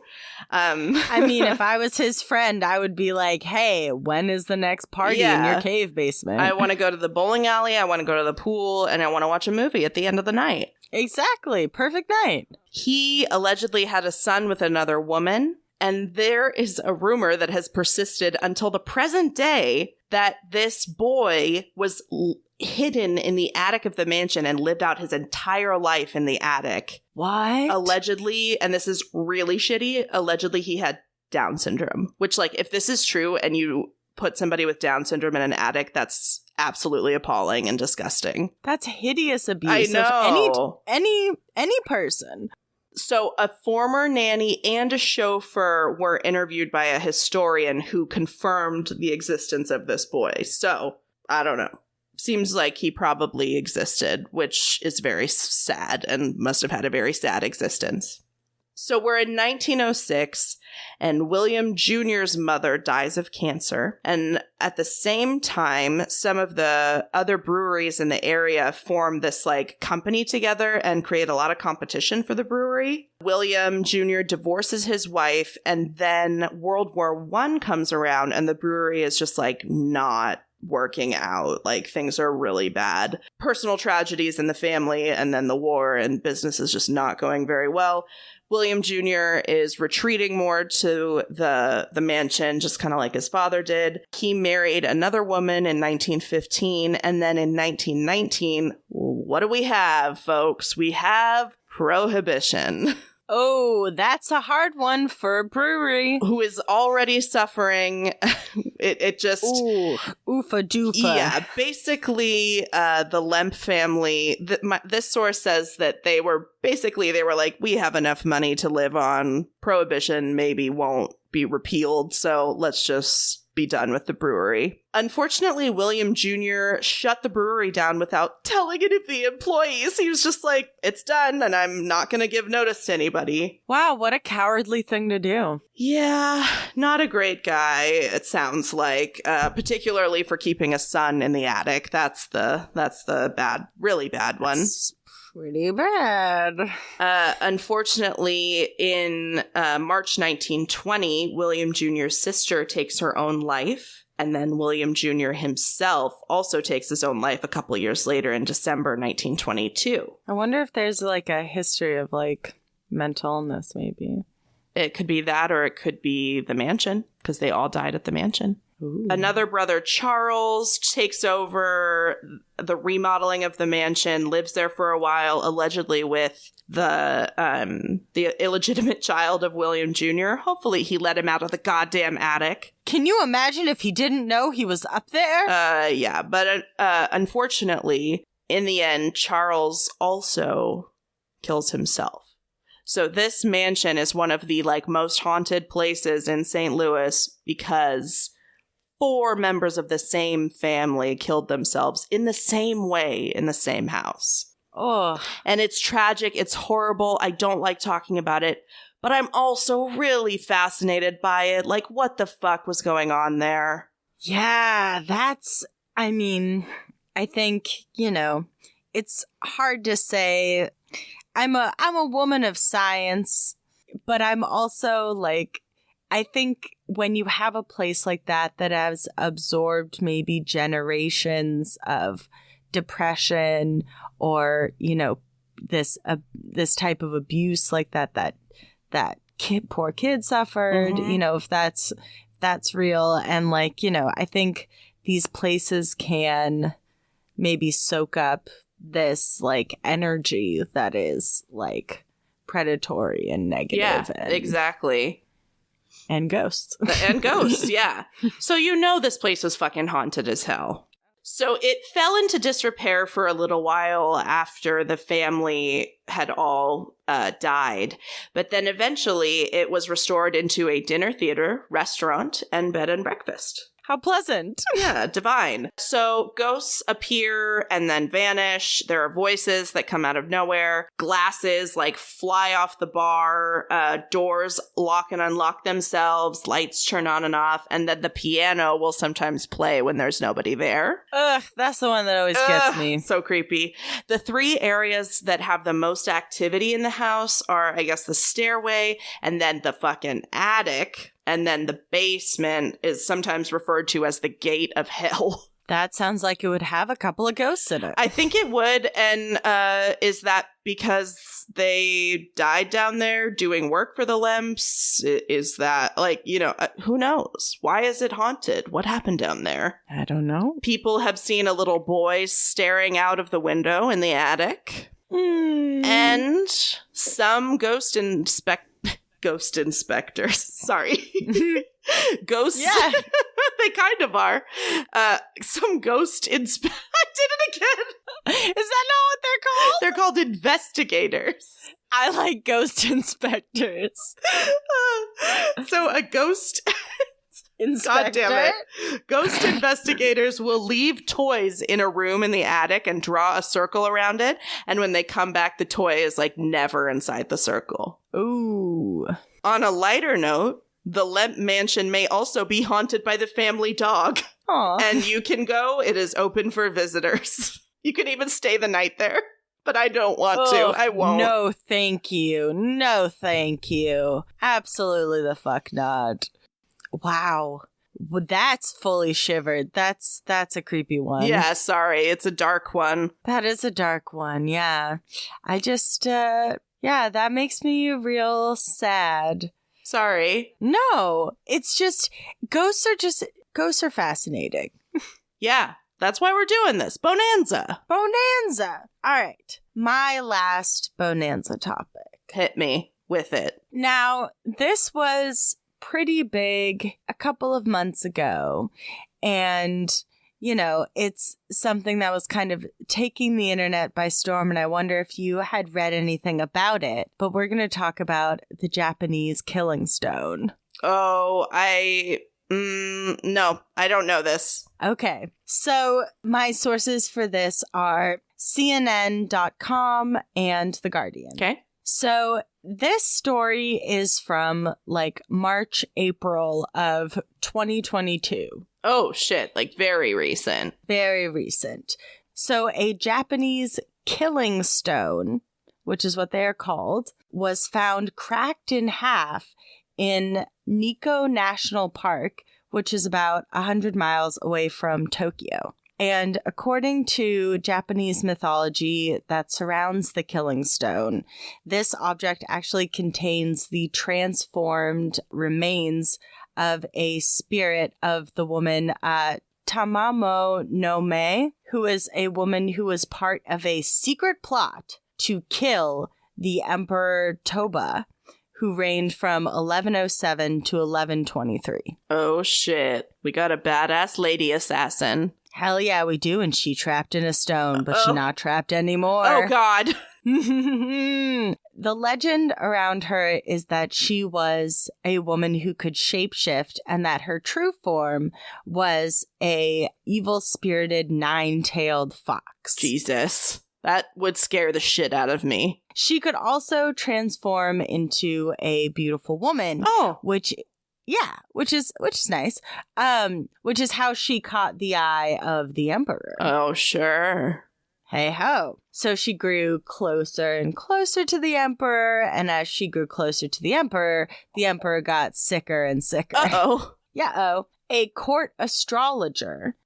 I mean, if I was his friend, I would be like, hey, when is the next party in your cave basement? I want to go to the bowling alley, I want to go to the pool, and I want to watch a movie at the end of the night. Exactly. Perfect night. He allegedly had a son with another woman, and there is a rumor that has persisted until the present day that this boy was hidden in the attic of the mansion and lived out his entire life in the attic. What? Allegedly, and this is really shitty, allegedly he had Down syndrome, which, if this is true and you put somebody with Down syndrome in an attic, that's absolutely appalling and disgusting. That's hideous abuse. I know. Of any person. So a former nanny and a chauffeur were interviewed by a historian who confirmed the existence of this boy. So, I don't know. Seems like he probably existed, which is very sad and must have had a very sad existence. So we're in 1906, and William Jr.'s mother dies of cancer. And at the same time, some of the other breweries in the area form this company together and create a lot of competition for the brewery. William Jr. divorces his wife, and then World War I comes around, and the brewery is just not working out. Things are really bad. Personal tragedies in the family, and then the war, and business is just not going very well. William Jr. is retreating more to the mansion, just kind of like his father did. He married another woman in 1915, and then in 1919, what do we have, folks? We have Prohibition. Oh, that's a hard one for a brewery. Who is already suffering. It just... Ooh, oofa doofa. Yeah, basically, the Lemp family... this source says that they were like, we have enough money to live on. Prohibition maybe won't be repealed, so let's just be done with the brewery. Unfortunately, William Jr. shut the brewery down without telling any of the employees. He was just like, it's done, and I'm not going to give notice to anybody. Wow, what a cowardly thing to do. Yeah, not a great guy, it sounds like, particularly for keeping a son in the attic. That's the really bad one. That's pretty bad. Unfortunately, in March 1920, William Jr.'s sister takes her own life, and then William Jr. himself also takes his own life a couple years later in December 1922. I wonder if there's a history of mental illness, maybe. It could be that, or it could be the mansion, because they all died at the mansion. Ooh. Another brother, Charles, takes over the remodeling of the mansion, lives there for a while, allegedly with the illegitimate child of William Jr. Hopefully he let him out of the goddamn attic. Can you imagine if he didn't know he was up there? Yeah, but unfortunately, in the end, Charles also kills himself. So this mansion is one of the most haunted places in St. Louis because 4 members of the same family killed themselves in the same way in the same house. Oh. And it's tragic. It's horrible. I don't like talking about it, but I'm also really fascinated by it. What the fuck was going on there? Yeah, I think, it's hard to say. I'm a woman of science, but I'm also I think when you have a place like that has absorbed maybe generations of depression or, this type of abuse that poor kid suffered, Mm-hmm. if that's real. And I think these places can maybe soak up this energy that is predatory and negative. Yeah, and, exactly. And ghosts. And ghosts, yeah. So this place was fucking haunted as hell. So it fell into disrepair for a little while after the family had all died. But then eventually it was restored into a dinner theater, restaurant, and bed and breakfast. How pleasant. Yeah, divine. So ghosts appear and then vanish. There are voices that come out of nowhere. Glasses like fly off the bar. Doors lock and unlock themselves. Lights turn on and off. And then the piano will sometimes play when there's nobody there. Ugh, that's the one that always gets me. So creepy. The 3 areas that have the most activity in the house are, I guess, the stairway and then the fucking attic. And then the basement is sometimes referred to as the gate of hell. That sounds like it would have a couple of ghosts in it. I think it would. And is that because they died down there doing work for the Lemps? Is that who knows? Why is it haunted? What happened down there? I don't know. People have seen a little boy staring out of the window in the attic. And some ghost inspectors. Sorry. Ghosts. Yeah. They kind of are. Some ghost I did it again. Is that not what they're called? They're called investigators. I like ghost inspectors. So a ghost... Inspector? God damn it. Ghost investigators will leave toys in a room in the attic and draw a circle around it. And when they come back, the toy is never inside the circle. Ooh. On a lighter note, the Lemp mansion may also be haunted by the family dog. Aw. And you can go. It is open for visitors. You can even stay the night there. But I don't want to. I won't. No, thank you. No, thank you. Absolutely the fuck not. Wow. Well, that's fully shivered. That's a creepy one. Yeah, sorry. It's a dark one. That is a dark one, yeah. I just, that makes me real sad. Sorry. No, it's just, ghosts are fascinating. Yeah, that's why we're doing this. Bone-anza. Bone-anza. All right. My last Bone-anza topic. Hit me with it. Now, this was pretty big a couple of months ago, and it's something that was kind of taking the internet by storm, and I wonder if you had read anything about it. But we're going to talk about the Japanese killing stone. No, I don't know this. Okay, so my sources for this are CNN.com and The Guardian. Okay. So this story is from March, April of 2022. Oh, shit. Very recent. Very recent. So a Japanese killing stone, which is what they are called, was found cracked in half in Nikko National Park, which is about 100 miles away from Tokyo. And according to Japanese mythology that surrounds the killing stone, this object actually contains the transformed remains of a spirit of the woman Tamamo no Mae, who is a woman who was part of a secret plot to kill the Emperor Toba, who reigned from 1107 to 1123. Oh, shit. We got a badass lady assassin. Hell yeah, we do, and she trapped in a stone, but she's not trapped anymore. Oh, God. The legend around her is that she was a woman who could shapeshift, and that her true form was a evil-spirited 9-tailed fox. Jesus. That would scare the shit out of me. She could also transform into a beautiful woman. Oh. Which is nice. Which is how she caught the eye of the emperor. Oh, sure. Hey ho. So she grew closer and closer to the emperor, and as she grew closer to the emperor got sicker and sicker. Uh-oh. Yeah-oh. A court astrologer.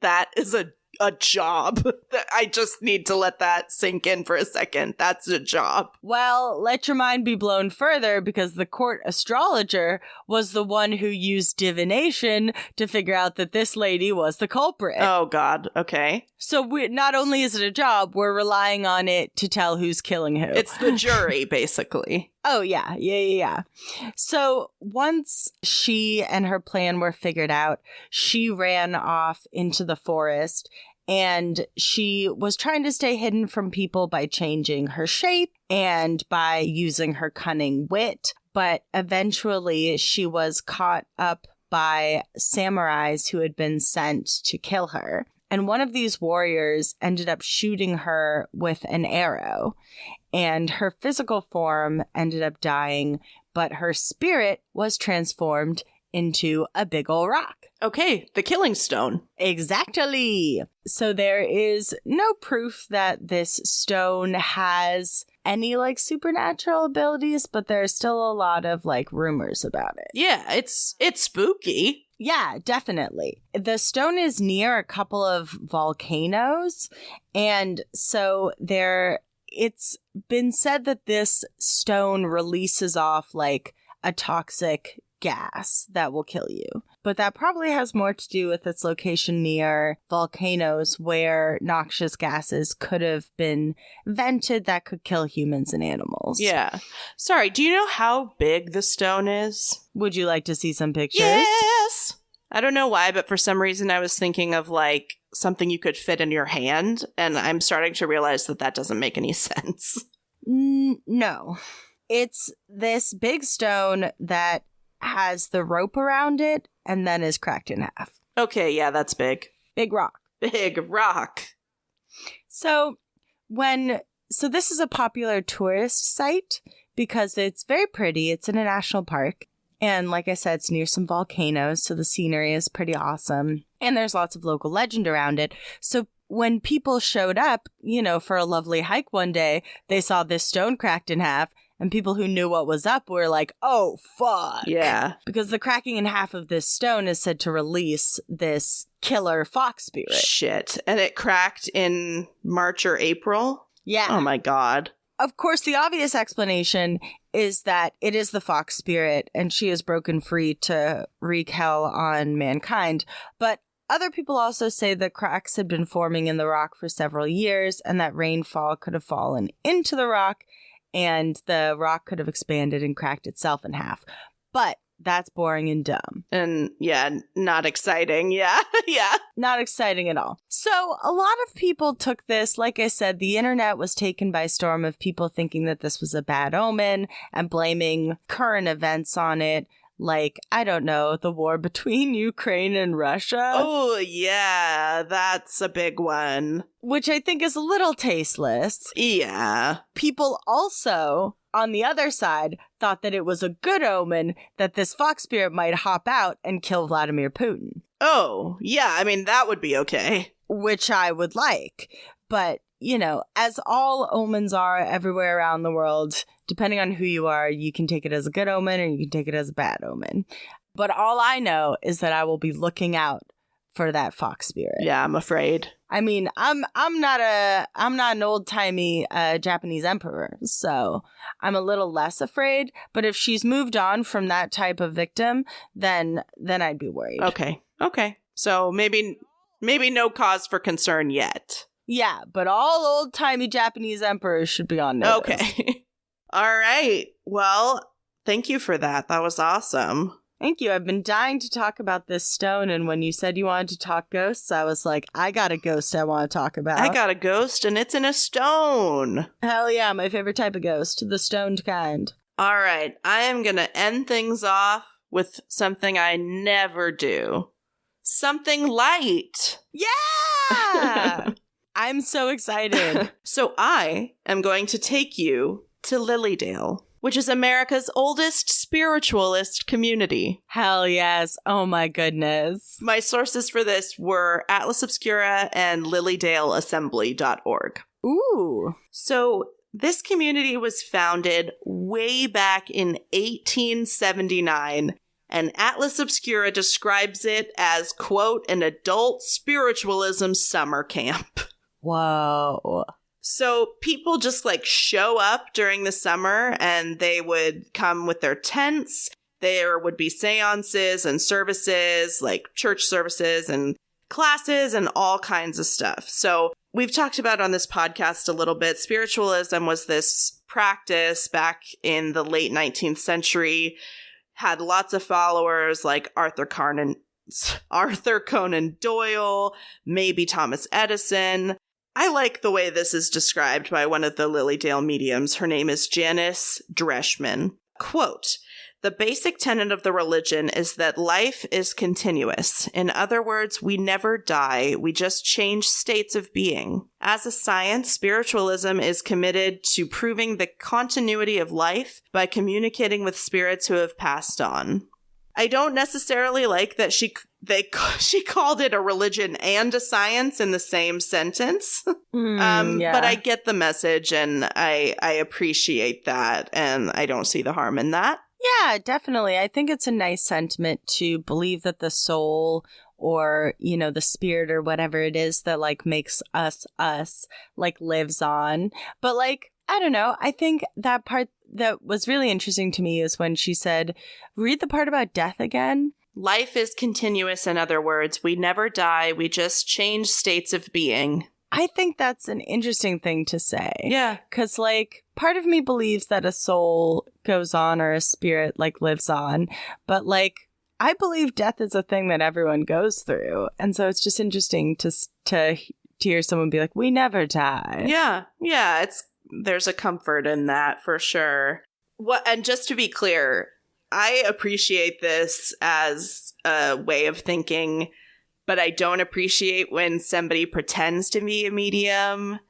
That is a job. I just need to let that sink in for a second. That's a job. Well, let your mind be blown further, because the court astrologer was the one who used divination to figure out that this lady was the culprit. Oh, God. Okay. So not only is it a job, we're relying on it to tell who's killing who. It's the jury, basically. Oh, yeah. So once she and her plan were figured out, she ran off into the forest, and she was trying to stay hidden from people by changing her shape and by using her cunning wit. But eventually she was caught up by samurais who had been sent to kill her. And one of these warriors ended up shooting her with an arrow, and her physical form ended up dying, but her spirit was transformed into a big ol' rock. Okay, the Killing Stone. Exactly. So there is no proof that this stone has any like supernatural abilities, but there's still a lot of like rumors about it. Yeah, it's spooky. Yeah, definitely. The stone is near a couple of volcanoes, and so it's been said that this stone releases off like a toxic gas that will kill you. But that probably has more to do with its location near volcanoes where noxious gases could have been vented that could kill humans and animals. Yeah. Sorry, do you know how big the stone is? Would you like to see some pictures? Yes! I don't know why, but for some reason I was thinking of like something you could fit in your hand, and I'm starting to realize that doesn't make any sense. No. It's this big stone that has the rope around it and then is cracked in half. Okay, yeah, that's big. Big rock. Big rock. So this is a popular tourist site because it's very pretty. It's in a national park. And like I said, it's near some volcanoes, so the scenery is pretty awesome. And there's lots of local legend around it. So when people showed up, for a lovely hike one day, they saw this stone cracked in half. And people who knew what was up were like, oh, fuck. Yeah. Because the cracking in half of this stone is said to release this killer fox spirit. Shit. And it cracked in March or April? Yeah. Oh my god. Of course, the obvious explanation is that it is the fox spirit and she is broken free to wreak hell on mankind. But other people also say that cracks had been forming in the rock for several years and that rainfall could have fallen into the rock and the rock could have expanded and cracked itself in half. But that's boring and dumb. And yeah, not exciting. Yeah. Yeah. Not exciting at all. So a lot of people took this, like I said, the internet was taken by storm of people thinking that this was a bad omen and blaming current events on it. Like, I don't know, the war between Ukraine and Russia. Oh, yeah, that's a big one. Which I think is a little tasteless. Yeah. People also, on the other side, thought that it was a good omen that this fox spirit might hop out and kill Vladimir Putin. Oh, yeah, I mean, that would be okay. Which I would like. But, as all omens are everywhere around the world, depending on who you are, you can take it as a good omen or you can take it as a bad omen. But all I know is that I will be looking out for that fox spirit. Yeah, I'm afraid. I mean, I'm not an old-timey Japanese emperor, so I'm a little less afraid. But if she's moved on from that type of victim, then I'd be worried. Okay. So maybe no cause for concern yet. Yeah, but all old-timey Japanese emperors should be on notice. Okay. All right. Well, thank you for that. That was awesome. Thank you. I've been dying to talk about this stone, and when you said you wanted to talk ghosts, I was like, I got a ghost I want to talk about. I got a ghost, and it's in a stone. Hell yeah, my favorite type of ghost, the stoned kind. All right. I am going to end things off with something I never do. Something light. Yeah! I'm so excited. So I am going to take you to Lilydale, which is America's oldest spiritualist community. Hell yes. Oh my goodness. My sources for this were Atlas Obscura and LilydaleAssembly.org. Ooh. So this community was founded way back in 1879, and Atlas Obscura describes it as, quote, an adult spiritualism summer camp. Whoa. So people just show up during the summer and they would come with their tents. There would be seances and services, like church services and classes and all kinds of stuff. So we've talked about on this podcast a little bit, spiritualism was this practice back in the late 19th century, had lots of followers like Arthur Conan Doyle, maybe Thomas Edison. I like the way this is described by one of the Lilydale mediums. Her name is Janice Dreschman. Quote, "The basic tenet of the religion is that life is continuous. In other words, we never die, we just change states of being. As a science, spiritualism is committed to proving the continuity of life by communicating with spirits who have passed on." I don't necessarily like that she called it a religion and a science in the same sentence. Yeah. But I get the message, and I appreciate that, and I don't see the harm in that. Yeah, definitely. I think it's a nice sentiment to believe that the soul or, you know, the spirit or whatever it is that like makes us, like lives on. But like, I don't know. I think that part that was really interesting to me is when she said, read the part about death again. Life is continuous, in other words. We never die. We just change states of being. I think that's an interesting thing to say. Yeah. Because, like, part of me believes that a soul goes on or a spirit, like, lives on. But, like, I believe death is a thing that everyone goes through. And so it's just interesting to hear someone be like, we never die. Yeah. Yeah. There's a comfort in that for sure. And just to be clear, I appreciate this as a way of thinking, but I don't appreciate when somebody pretends to be a medium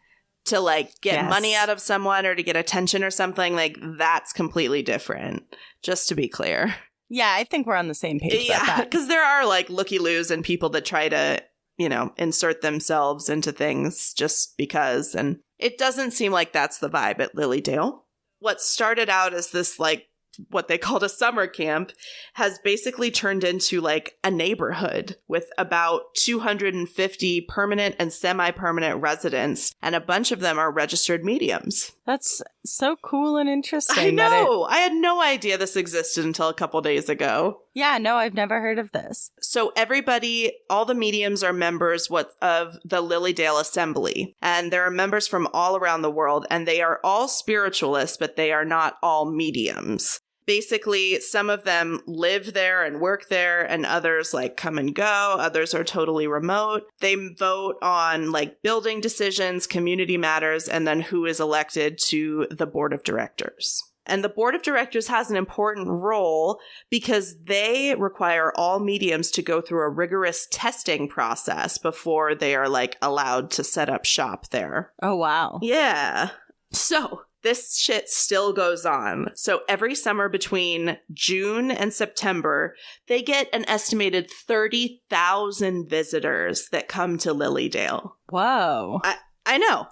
to like get money out of someone or to get attention or something. Like, that's completely different, just to be clear. Yeah, I think we're on the same page about that. Because there are like looky-loos and people that try to, you know, insert themselves into things just because. And it doesn't seem like that's the vibe at Lilydale. What started out as this like what they called a summer camp has basically turned into like a neighborhood with about 250 permanent and semi-permanent residents, and a bunch of them are registered mediums. That's so cool and interesting. I know. I had no idea this existed until a couple days ago. Yeah, no, I've never heard of this. So everybody, all the mediums are members of the Lilydale Assembly, and there are members from all around the world, and they are all spiritualists, but they are not all mediums. Basically, some of them live there and work there, and others like come and go. Others are totally remote. They vote on like building decisions, community matters, and then who is elected to the board of directors. And the board of directors has an important role because they require all mediums to go through a rigorous testing process before they are like allowed to set up shop there. Oh, wow. Yeah. So this shit still goes on. So every summer between June and September, they get an estimated 30,000 visitors that come to Lilydale. Whoa. I know.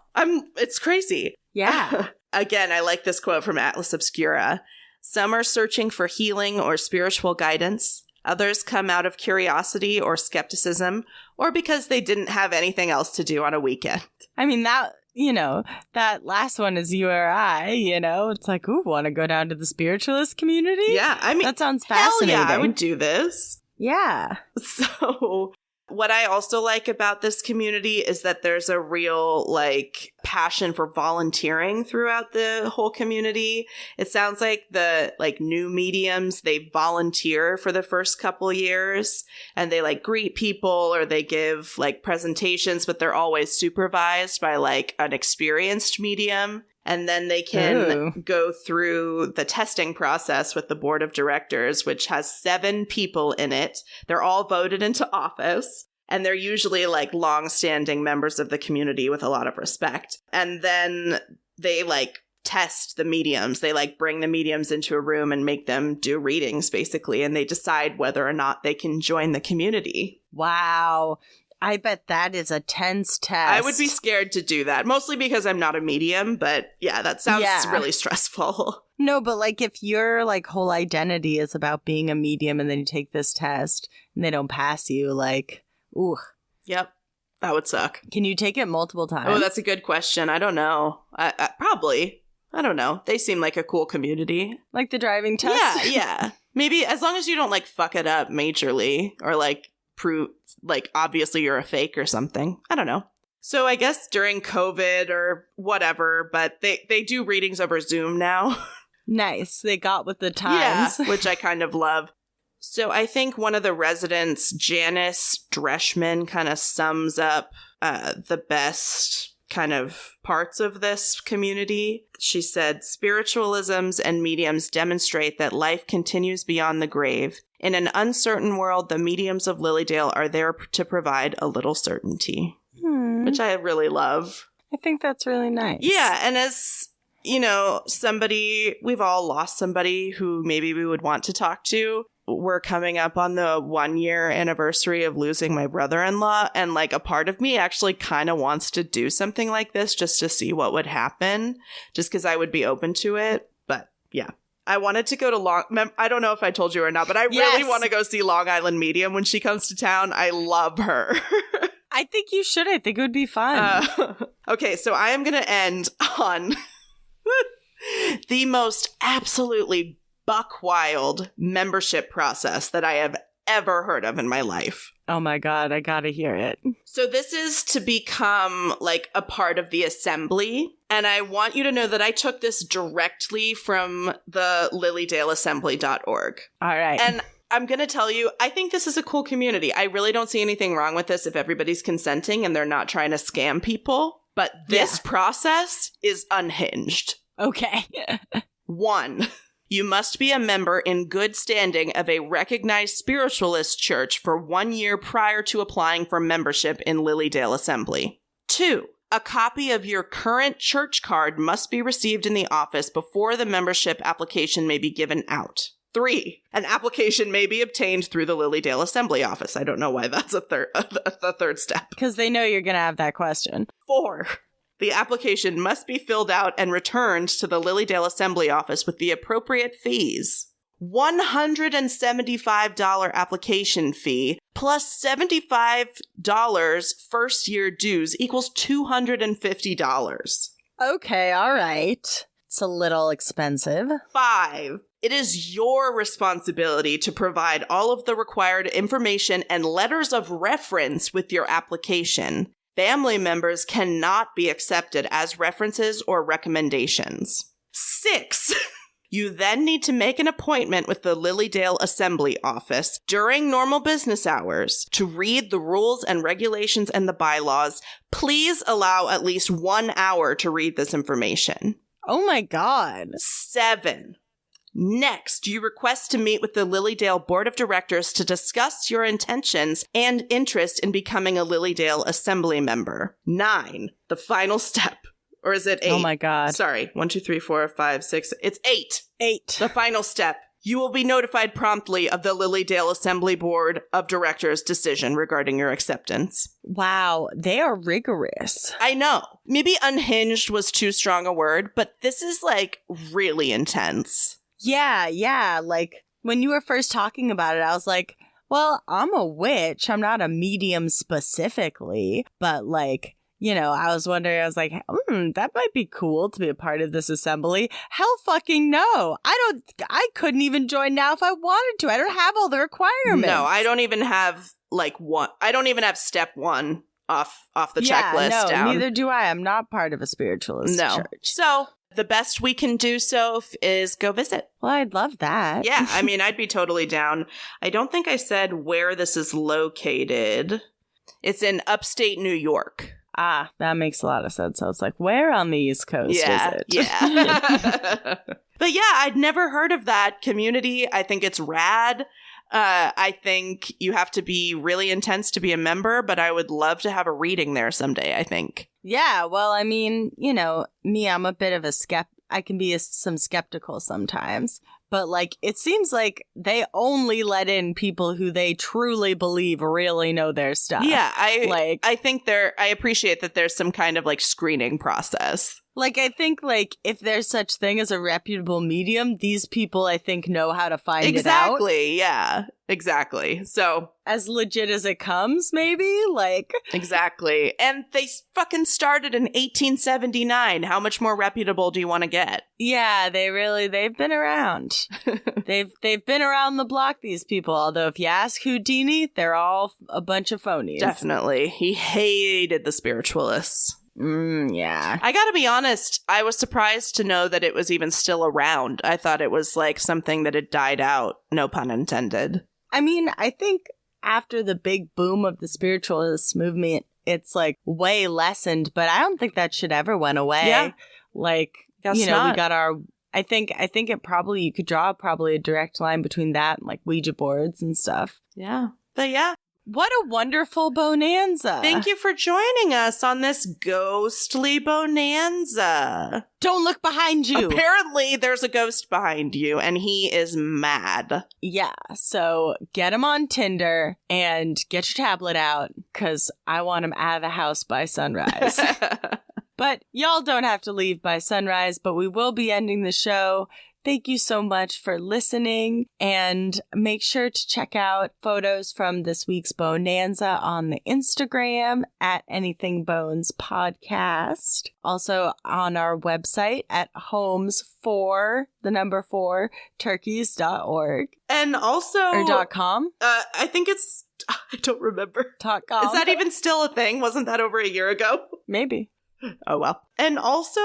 It's crazy. Yeah. Again, I like this quote from Atlas Obscura. Some are searching for healing or spiritual guidance. Others come out of curiosity or skepticism, or because they didn't have anything else to do on a weekend. I mean, that, you know, that last one is you or I, you know, it's like, ooh, want to go down to the spiritualist community? Yeah, I mean, that sounds fascinating. Hell yeah, I would do this. Yeah. So what I also like about this community is that there's a real like passion for volunteering throughout the whole community. It sounds like the like new mediums, they volunteer for the first couple years and they like greet people or they give like presentations, but they're always supervised by like an experienced medium. And then they can go through the testing process with the board of directors, which has 7 people in it. They're all voted into office. And they're usually like long-standing members of the community with a lot of respect. And then they like test the mediums. They like bring the mediums into a room and make them do readings, basically. And they decide whether or not they can join the community. Wow. I bet that is a tense test. I would be scared to do that, mostly because I'm not a medium, but yeah, that sounds really stressful. No, but like if your like whole identity is about being a medium and then you take this test and they don't pass you, like, ooh. Yep, that would suck. Can you take it multiple times? Oh, that's a good question. I don't know. Probably. I don't know. They seem like a cool community. Like the driving test? Yeah. Maybe as long as you don't like fuck it up majorly or like prove, like, obviously you're a fake or something. I don't know. So I guess during COVID or whatever, but they do readings over Zoom now. Nice. They got with the times. Yeah, which I kind of love. So I think one of the residents, Janice Dreschman, kind of sums up the best kind of parts of this community. She said, spiritualisms and mediums demonstrate that life continues beyond the grave. In an uncertain world, the mediums of Lilydale are there to provide a little certainty, which I really love. I think that's really nice. Yeah, and as, you know, we've all lost somebody who maybe we would want to talk to. We're coming up on the 1-year anniversary of losing my brother-in-law, and like a part of me actually kind of wants to do something like this just to see what would happen, just because I would be open to it. But yeah, I wanted to go to I don't know if I told you or not, but I really want to go see Long Island Medium when she comes to town. I love her. I think you should. I think it would be fun. Okay, so I am going to end on the most absolutely buck wild membership process that I have ever heard of in my life. Oh my God, I gotta hear it. So this is to become like a part of the assembly. And I want you to know that I took this directly from the lilydaleassembly.org. All right. And I'm going to tell you, I think this is a cool community. I really don't see anything wrong with this if everybody's consenting and they're not trying to scam people. But this process is unhinged. Okay. 1. You must be a member in good standing of a recognized spiritualist church for 1 year prior to applying for membership in Lilydale Assembly. 2. A copy of your current church card must be received in the office before the membership application may be given out. 3. An application may be obtained through the Lilydale Assembly office. I don't know why that's a third step. Because they know you're going to have that question. 4. The application must be filled out and returned to the Lilydale Assembly office with the appropriate fees. $175 application fee plus $75 first year dues equals $250. Okay, all right. It's a little expensive. 5. It is your responsibility to provide all of the required information and letters of reference with your application. Family members cannot be accepted as references or recommendations. 6. You then need to make an appointment with the Lilydale Assembly office during normal business hours to read the rules and regulations and the bylaws. Please allow at least 1 hour to read this information. Oh my God. 7. Next, you request to meet with the Lilydale Board of Directors to discuss your intentions and interest in becoming a Lilydale Assembly member. 9. The final step. Or is it 8? Oh my God. Sorry. 1, 2, 3, 4, 5, 6. It's 8. 8. The final step. You will be notified promptly of the Lilydale Assembly Board of Directors' decision regarding your acceptance. Wow, they are rigorous. I know. Maybe unhinged was too strong a word, but this is like really intense. Yeah. Like, when you were first talking about it, I was like, well, I'm a witch. I'm not a medium specifically. But, like, you know, I was wondering, I was like, that might be cool to be a part of this assembly. Hell fucking no. I couldn't even join now if I wanted to. I don't have all the requirements. No, I don't even have, I don't even have step 1 off the checklist no, down. Neither do I. I'm not part of a spiritualist church. So the best we can do, Soph, is go visit. Well, I'd love that. Yeah, I mean, I'd be totally down. I don't think I said where this is located. It's in upstate New York. Ah, that makes a lot of sense. I was like, where on the East Coast is it? Yeah. But yeah, I'd never heard of that community. I think it's rad. I think you have to be really intense to be a member, but I would love to have a reading there someday, I think. Yeah, well, I mean, you know, me, I'm a bit of a I can be some skeptical sometimes. But, like, it seems like they only let in people who they truly believe really know their stuff. Yeah, I think I appreciate that there's some kind of, like, screening process. Like, I think, like, if there's such thing as a reputable medium, these people, I think, know how to find it out. Exactly. Yeah. Exactly. So As legit as it comes, maybe? Like, exactly. And they fucking started in 1879. How much more reputable do you want to get? yeah, they've been around. They've been around the block, these people. Although if you ask Houdini, they're all a bunch of phonies. Definitely. He hated the spiritualists. Yeah. I gotta be honest, I was surprised to know that it was even still around. I thought it was like something that had died out, no pun intended. I mean, I think after the big boom of the spiritualist movement, it's like way lessened, but I don't think that shit ever went away. Yeah. Like, Guess we not. got our, I think it probably, you could draw probably a direct line between that and like Ouija boards and stuff. Yeah. But yeah, What a wonderful bonanza. thank you for joining us on this ghostly bonanza. Don't look behind you. Apparently, there's a ghost behind you, and he is mad. Yeah, so get him on Tinder and get your tablet out because I want him out of the house by sunrise. But y'all don't have to leave by sunrise, but we will be ending the show. Thank you so much for listening, and make sure to check out photos from this week's Bonanza on the Instagram at Anything Bones Podcast. Also on our website at homes4turkeys.org And also, or .com. I think it's, I don't remember. .com. Is that even still a thing? Wasn't that over a year ago? Maybe. Oh, well. And also,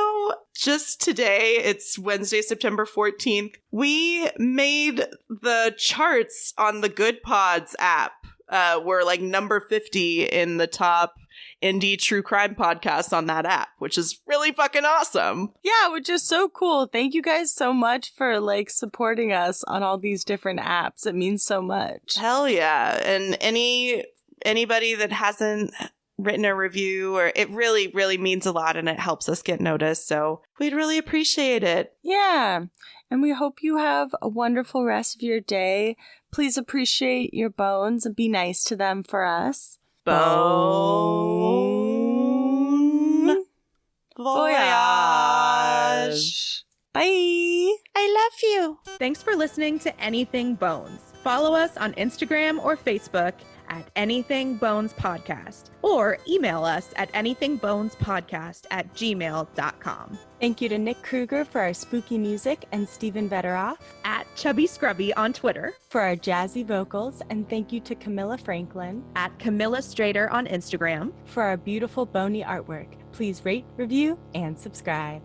just today, it's Wednesday, September 14th, we made the charts on the Good Pods app. We're like number 50 in the top indie true crime podcasts on that app, which is really fucking awesome. Yeah, which is so cool. Thank you guys so much for like supporting us on all these different apps. It means so much. Hell yeah. And anybody that hasn't written a review, or it really, really means a lot, and it helps us get noticed. So we'd really appreciate it. Yeah. And we hope you have a wonderful rest of your day. Please appreciate your bones and be nice to them for us. Bon voyage. Bye. I love you. Thanks for listening to Anything Bones. Follow us on Instagram or Facebook at Anything Bones Podcast, or email us at anythingbonespodcast@gmail.com. Thank you to Nick Kruger for our spooky music and Stephen Vetteroff At Chubby Scrubby on Twitter, for our jazzy vocals, and thank you to Camilla Franklin at Camilla Strader on Instagram. for our beautiful bony artwork. Please rate, review, and subscribe.